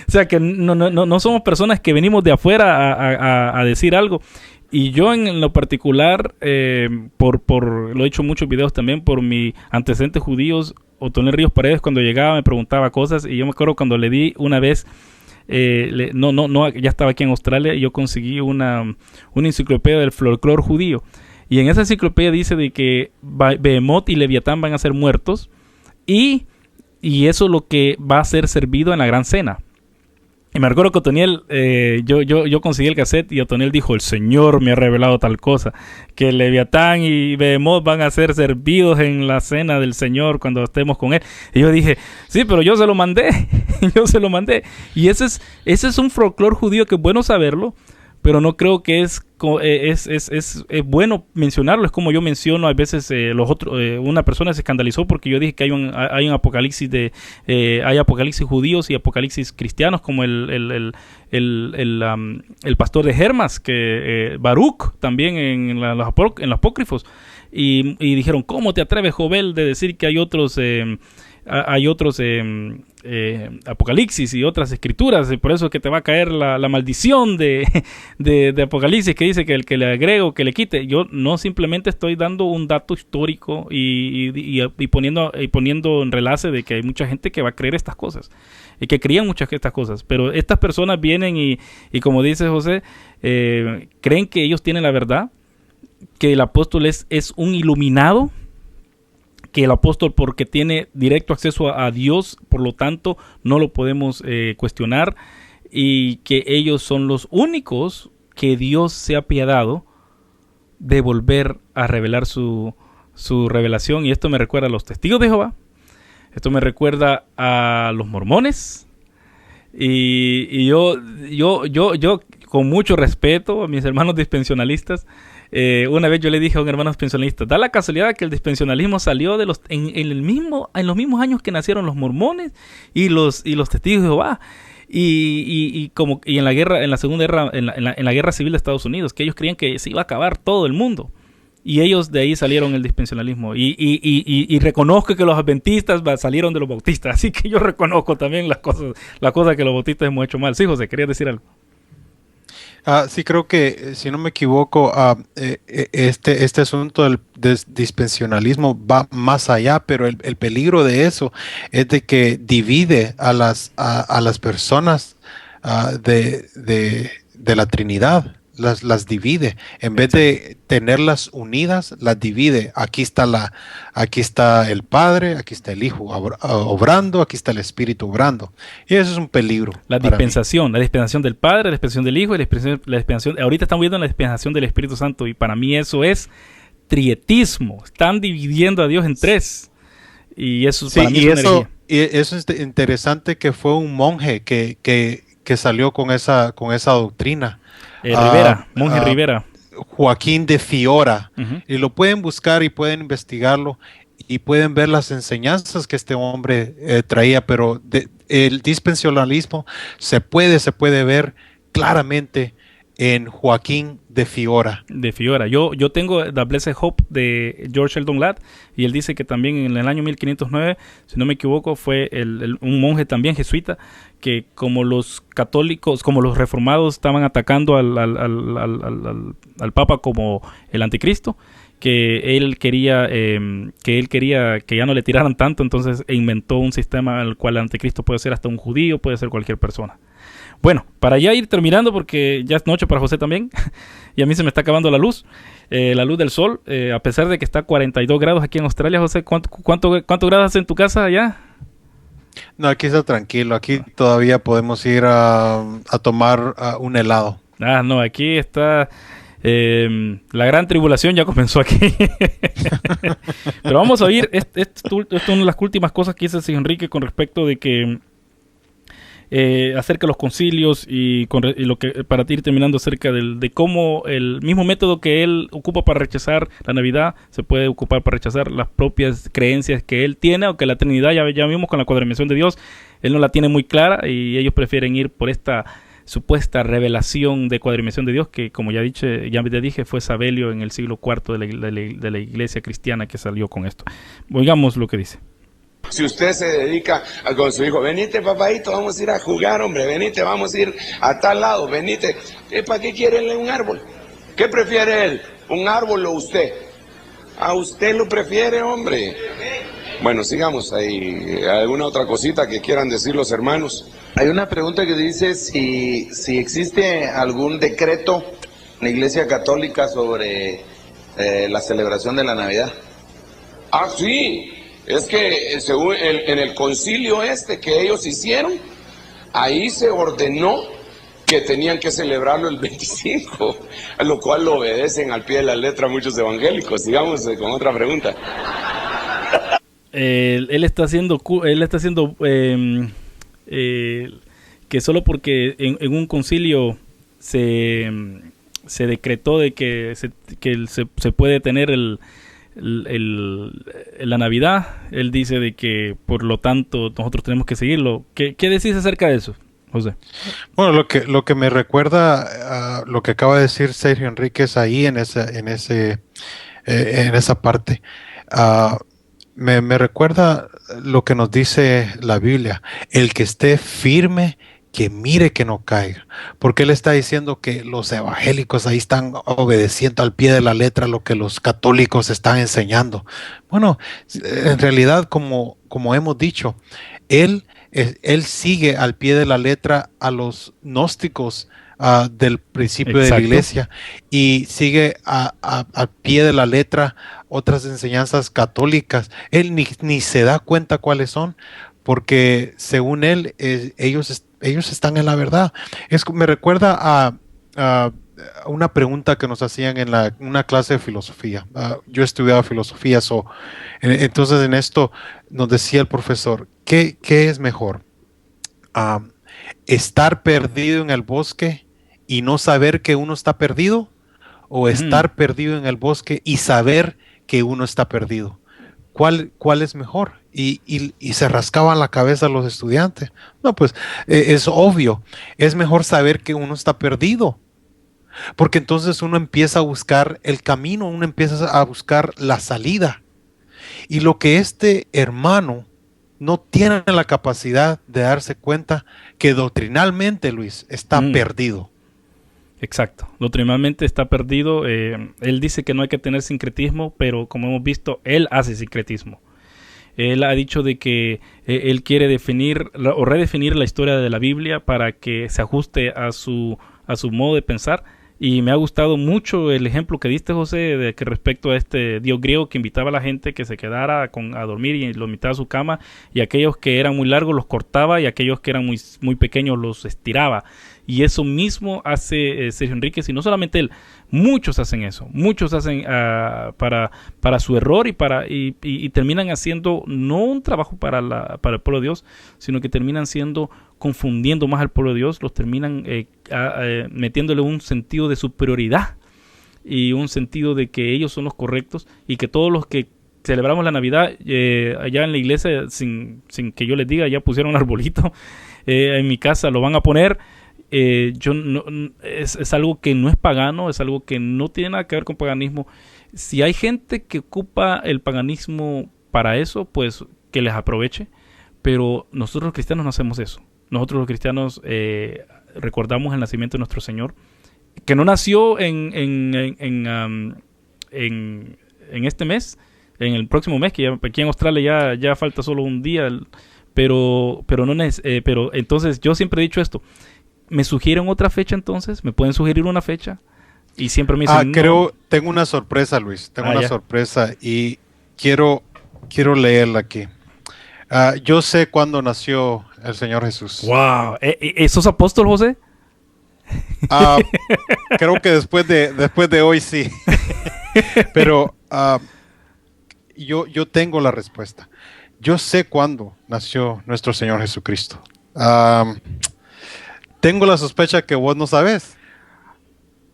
[SPEAKER 1] O sea que no somos personas que venimos de afuera a decir algo. Y yo en lo particular, lo he hecho en muchos videos también, por mis antecedentes judíos, Otonel Ríos Paredes, cuando llegaba me preguntaba cosas, y yo me acuerdo cuando le di una vez, ya estaba aquí en Australia, y yo conseguí una enciclopedia del folclore judío. Y en esa enciclopedia dice de que Behemoth y Leviatán van a ser muertos, y eso es lo que va a ser servido en la gran cena. Y me recuerdo que Otoniel, yo conseguí el cassette y Otoniel dijo, el Señor me ha revelado tal cosa, que Leviatán y Behemoth van a ser servidos en la cena del Señor cuando estemos con Él. Y yo dije, sí, pero yo se lo mandé, yo se lo mandé. Y ese es un folclore judío que es bueno saberlo, pero no creo que es bueno mencionarlo. Es como yo menciono a veces los otros. Una persona se escandalizó porque yo dije que hay un apocalipsis hay apocalipsis judíos y apocalipsis cristianos, como el pastor de Hermas, que Baruch también en los apócrifos, y dijeron, ¿cómo te atreves, Jovel, de decir que hay otros apocalipsis y otras escrituras? Y por eso es que te va a caer la maldición de Apocalipsis, que dice que el que le agregue o que le quite. Yo no simplemente estoy dando un dato histórico y poniendo en relace de que hay mucha gente que va a creer estas cosas y que creían muchas de estas cosas, pero estas personas vienen y como dice José, creen que ellos tienen la verdad, que el apóstol es un iluminado, que el apóstol, porque tiene directo acceso a Dios, por lo tanto no lo podemos cuestionar, y que ellos son los únicos que Dios se ha apiadado de volver a revelar su revelación. Y esto me recuerda a los testigos de Jehová, esto me recuerda a los mormones, y yo con mucho respeto a mis hermanos dispensionalistas, una vez yo le dije a un hermano dispensionalista, da la casualidad que el dispensionalismo salió en los mismos años que nacieron los mormones y los testigos de Jehová, y en la guerra, en la segunda guerra, en la guerra civil de Estados Unidos, que ellos creían que se iba a acabar todo el mundo, y ellos de ahí salieron el dispensionalismo, y reconozco que los adventistas salieron de los bautistas, así que yo reconozco también las cosas que los bautistas hemos hecho mal. Sí, José, querías decir algo.
[SPEAKER 2] Sí, creo que, si no me equivoco, este asunto del dispensionalismo va más allá, pero el peligro de eso es de que divide a las personas de la Trinidad. Las divide, en vez de tenerlas unidas, las divide. Aquí está el Padre, aquí está el Hijo obrando, aquí está el Espíritu obrando, y eso es un peligro.
[SPEAKER 1] La dispensación del Padre, la dispensación del Hijo y la dispensación, ahorita estamos viendo la dispensación del Espíritu Santo, y para mí eso es trietismo. Están dividiendo a Dios en tres, y eso para mí es una herejía.
[SPEAKER 2] Y eso es interesante, que fue un monje que salió con esa doctrina.
[SPEAKER 1] Monje Rivera.
[SPEAKER 2] Joaquín de Fiora. Y lo pueden buscar y pueden investigarlo y pueden ver las enseñanzas que este hombre traía, pero el dispensionalismo se puede ver claramente en Joaquín de Fiora.
[SPEAKER 1] Yo tengo The Blessed Hope de George Sheldon Ladd, y él dice que también en el año 1509, si no me equivoco, fue un monje también jesuita, que como los católicos, como los reformados estaban atacando al Papa como el anticristo, que él quería que ya no le tiraran tanto, entonces inventó un sistema en el cual el anticristo puede ser hasta un judío, puede ser cualquier persona. Bueno, para ya ir terminando, porque ya es noche para José también, y a mí se me está acabando la luz del sol, a pesar de que está a 42 grados aquí en Australia. José, ¿cuánto grados hace en tu casa allá?
[SPEAKER 2] No, aquí está tranquilo, aquí todavía podemos ir a tomar un helado.
[SPEAKER 1] No, aquí está... la gran tribulación ya comenzó aquí. Pero vamos a oír esto es una de las últimas cosas que dice Enrique con respecto de que acerca de los concilios y lo que, para ir terminando, acerca de cómo el mismo método que él ocupa para rechazar la Navidad se puede ocupar para rechazar las propias creencias que él tiene, aunque la Trinidad ya vimos con la cuadradimensión de Dios, él no la tiene muy clara, y ellos prefieren ir por esta supuesta revelación de cuadradimensión de Dios, que como ya dije, fue Sabelio en el siglo IV de la iglesia cristiana que salió con esto. Oigamos lo que dice.
[SPEAKER 3] Si usted se dedica con su hijo, venite papadito, vamos a ir a jugar, hombre, venite, vamos a ir a tal lado, venite. ¿Para qué quiere él un árbol? ¿Qué prefiere él? ¿Un árbol o usted? A usted lo prefiere, hombre. Bueno, sigamos ahí. ¿Alguna otra cosita que quieran decir los hermanos?
[SPEAKER 4] Hay una pregunta que dice si existe algún decreto en la Iglesia Católica sobre la celebración de la Navidad.
[SPEAKER 3] Ah, sí. Es que según en el concilio que ellos hicieron, ahí se ordenó que tenían que celebrarlo el 25, a lo cual lo obedecen al pie de la letra muchos evangélicos. Sigamos con otra pregunta.
[SPEAKER 1] Él está haciendo que solo porque en un concilio se decretó de que se puede tener la Navidad, él dice de que por lo tanto nosotros tenemos que seguirlo. ¿Qué decís acerca de eso, José?
[SPEAKER 2] Bueno, lo que me recuerda a lo que acaba de decir Sergio Enríquez ahí en esa parte, me recuerda lo que nos dice la Biblia: el que esté firme, que mire que no caiga, porque él está diciendo que los evangélicos ahí están obedeciendo al pie de la letra lo que los católicos están enseñando. Bueno, en realidad, como hemos dicho, él sigue al pie de la letra a los gnósticos del principio de la iglesia, y sigue al pie de la letra otras enseñanzas católicas. Él ni se da cuenta cuáles son, porque según él, ellos están en la verdad. Me recuerda a una pregunta que nos hacían en una clase de filosofía. Yo estudiaba filosofía, entonces en esto nos decía el profesor, ¿qué es mejor? ¿Estar perdido en el bosque y no saber que uno está perdido? ¿O estar perdido en el bosque y saber que uno está perdido? ¿Cuál es mejor? Y se rascaban la cabeza los estudiantes. No, pues es obvio, es mejor saber que uno está perdido, porque entonces uno empieza a buscar el camino, uno empieza a buscar la salida. Y lo que este hermano no tiene la capacidad de darse cuenta que doctrinalmente, Luis, está perdido.
[SPEAKER 1] Exacto, doctrinalmente está perdido. Él dice que no hay que tener sincretismo, pero como hemos visto, él hace sincretismo. Él ha dicho de que él quiere definir o redefinir la historia de la Biblia para que se ajuste a su modo de pensar. Y me ha gustado mucho el ejemplo que diste, José, de que respecto a este dios griego que invitaba a la gente que se quedara a dormir y lo invitaba a su cama, y aquellos que eran muy largos los cortaba y aquellos que eran muy pequeños los estiraba. Y eso mismo hace Sergio Enríquez, y no solamente él, muchos hacen eso, muchos hacen para su error y terminan haciendo no un trabajo para el pueblo de Dios, sino que terminan confundiendo más al pueblo de Dios, los terminan metiéndole un sentido de superioridad y un sentido de que ellos son los correctos, y que todos los que celebramos la Navidad allá en la iglesia, sin que yo les diga, ya pusieron un arbolito, en mi casa lo van a poner. Es algo que no es pagano, es algo que no tiene nada que ver con paganismo. Si hay gente que ocupa el paganismo para eso, pues que les aproveche, pero nosotros los cristianos no hacemos eso. Nosotros los cristianos recordamos el nacimiento de nuestro Señor, que no nació en este mes, en el próximo mes, que ya, aquí en Australia ya falta solo un día, pero entonces yo siempre he dicho esto: ¿me sugieren otra fecha entonces? ¿Me pueden sugerir una fecha? Y siempre me dicen,
[SPEAKER 2] tengo una sorpresa, Luis, sorpresa, y quiero leerla aquí. Yo sé cuándo nació el Señor Jesús.
[SPEAKER 1] ¡Wow! ¿Sos apóstol, José?
[SPEAKER 2] Creo que después de hoy sí. Pero yo tengo la respuesta. Yo sé cuándo nació nuestro Señor Jesucristo. Tengo la sospecha que vos no sabés.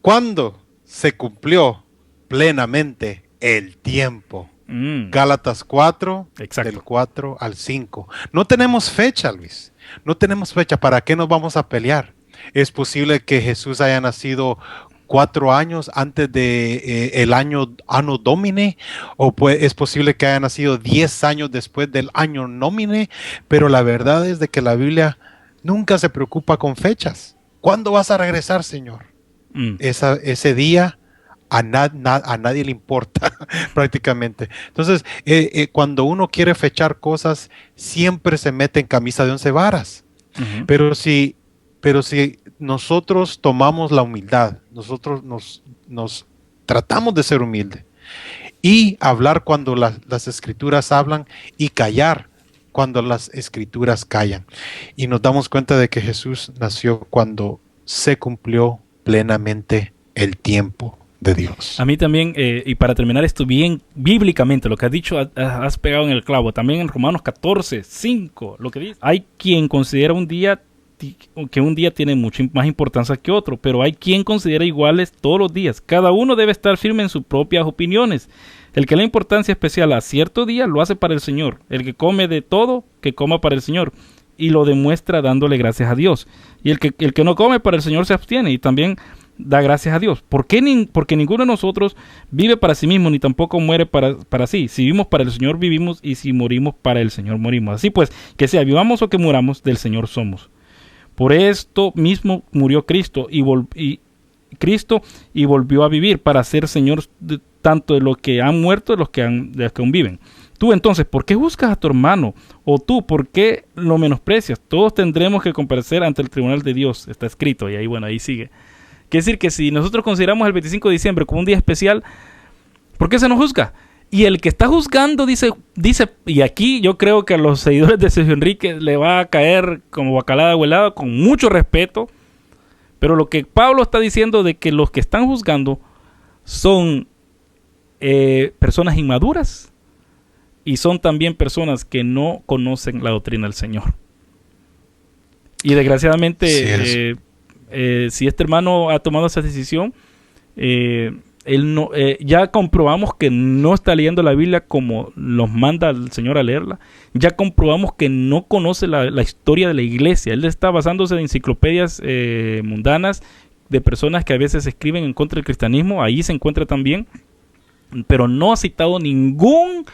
[SPEAKER 2] ¿Cuándo se cumplió plenamente el tiempo? Gálatas 4,
[SPEAKER 1] exacto,
[SPEAKER 2] del 4 al 5. No tenemos fecha, Luis. No tenemos fecha. ¿Para qué nos vamos a pelear? Es posible que Jesús haya nacido 4 años antes de el año Anno Domini, o es posible que haya nacido 10 años después del año Nomine, pero la verdad es de que la Biblia nunca se preocupa con fechas. ¿Cuándo vas a regresar, Señor? Ese día a nadie le importa prácticamente. Entonces, cuando uno quiere fechar cosas, siempre se mete en camisa de 11 varas. Uh-huh. Pero si nosotros tomamos la humildad, nosotros nos tratamos de ser humildes y hablar cuando las escrituras hablan y callar cuando las escrituras callan. Y nos damos cuenta de que Jesús nació cuando se cumplió plenamente el tiempo de Dios.
[SPEAKER 1] A mí también, y para terminar esto bien bíblicamente, lo que has dicho, has pegado en el clavo. También en Romanos 14:5, lo que dice, hay quien considera que un día tiene mucha más importancia que otro, pero hay quien considera iguales todos los días. Cada uno debe estar firme en sus propias opiniones. El que le da importancia especial a cierto día lo hace para el Señor. El que come de todo, que coma para el Señor, y lo demuestra dándole gracias a Dios. Y el que no come para el Señor se abstiene y también da gracias a Dios. Porque ninguno de nosotros vive para sí mismo, ni tampoco muere para sí. Si vivimos para el Señor, vivimos, y si morimos para el Señor, morimos. Así pues, que sea vivamos o que muramos, del Señor somos. Por esto mismo murió Cristo y volvió a vivir para ser Señor tanto de los que han muerto de los que aún viven. Tú entonces, ¿por qué juzgas a tu hermano? O tú, ¿por qué lo menosprecias? Todos tendremos que comparecer ante el tribunal de Dios. Está escrito, y ahí sigue. Quiere decir que si nosotros consideramos el 25 de diciembre como un día especial, ¿por qué se nos juzga? Y el que está juzgando dice, y aquí yo creo que a los seguidores de Sergio Enrique le va a caer como bacalada abuelada, con mucho respeto, pero lo que Pablo está diciendo de que los que están juzgando son personas inmaduras y son también personas que no conocen la doctrina del Señor. Y desgraciadamente, si este hermano ha tomado esa decisión, él no, ya comprobamos que no está leyendo la Biblia como nos manda el Señor a leerla. Ya comprobamos que no conoce la historia de la iglesia. Él está basándose en enciclopedias mundanas de personas que a veces escriben en contra del cristianismo. Ahí se encuentra también, pero no ha citado ningún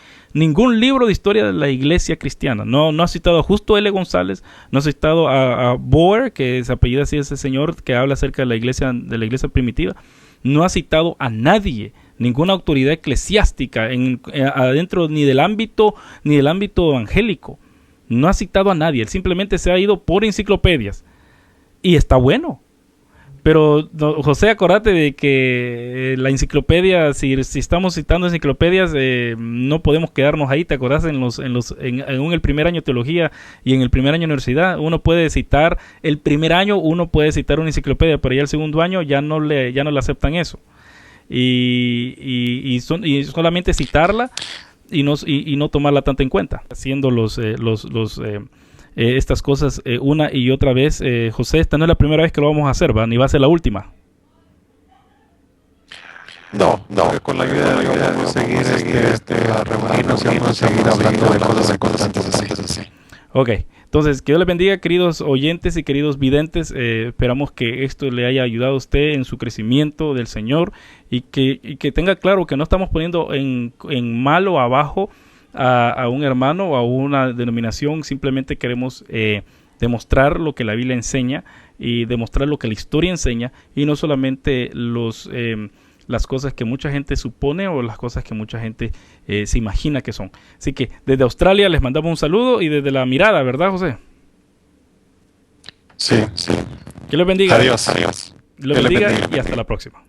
[SPEAKER 1] libro de historia de la iglesia cristiana. No ha citado a Justo L. González, no ha citado a Boer, que se apellida así ese señor que habla acerca de la iglesia primitiva. No ha citado a nadie, ninguna autoridad eclesiástica adentro ni del ámbito evangélico. No ha citado a nadie. Él simplemente se ha ido por enciclopedias. Y está bueno. Pero, José, acordate de que la enciclopedia, si estamos citando enciclopedias, no podemos quedarnos ahí. ¿Te acordás en el primer año de teología y en el primer año de universidad? Uno puede citar, el primer año uno puede citar una enciclopedia, pero ya el segundo año ya no le aceptan eso. Y solamente citarla y no tomarla tanto en cuenta. Haciendo estas cosas una y otra vez. José, esta no es la primera vez que lo vamos a hacer, ¿va? Ni va a ser la última.
[SPEAKER 2] No, con la ayuda de Dios vamos a seguir a reunirnos y vamos a seguir hablando de cosas importantes así.
[SPEAKER 1] Ok, entonces, que Dios les bendiga, queridos oyentes y queridos videntes. Esperamos que esto le haya ayudado a usted en su crecimiento del Señor y que tenga claro que no estamos poniendo en mal o abajo a un hermano o a una denominación. Simplemente queremos demostrar lo que la Biblia enseña y demostrar lo que la historia enseña, y no solamente las cosas que mucha gente supone o las cosas que mucha gente se imagina que son. Así que desde Australia les mandamos un saludo, y desde La Mirada, ¿verdad, José?
[SPEAKER 2] Sí.
[SPEAKER 1] Que les bendiga.
[SPEAKER 2] Adiós.
[SPEAKER 1] Dios les bendiga y hasta la próxima.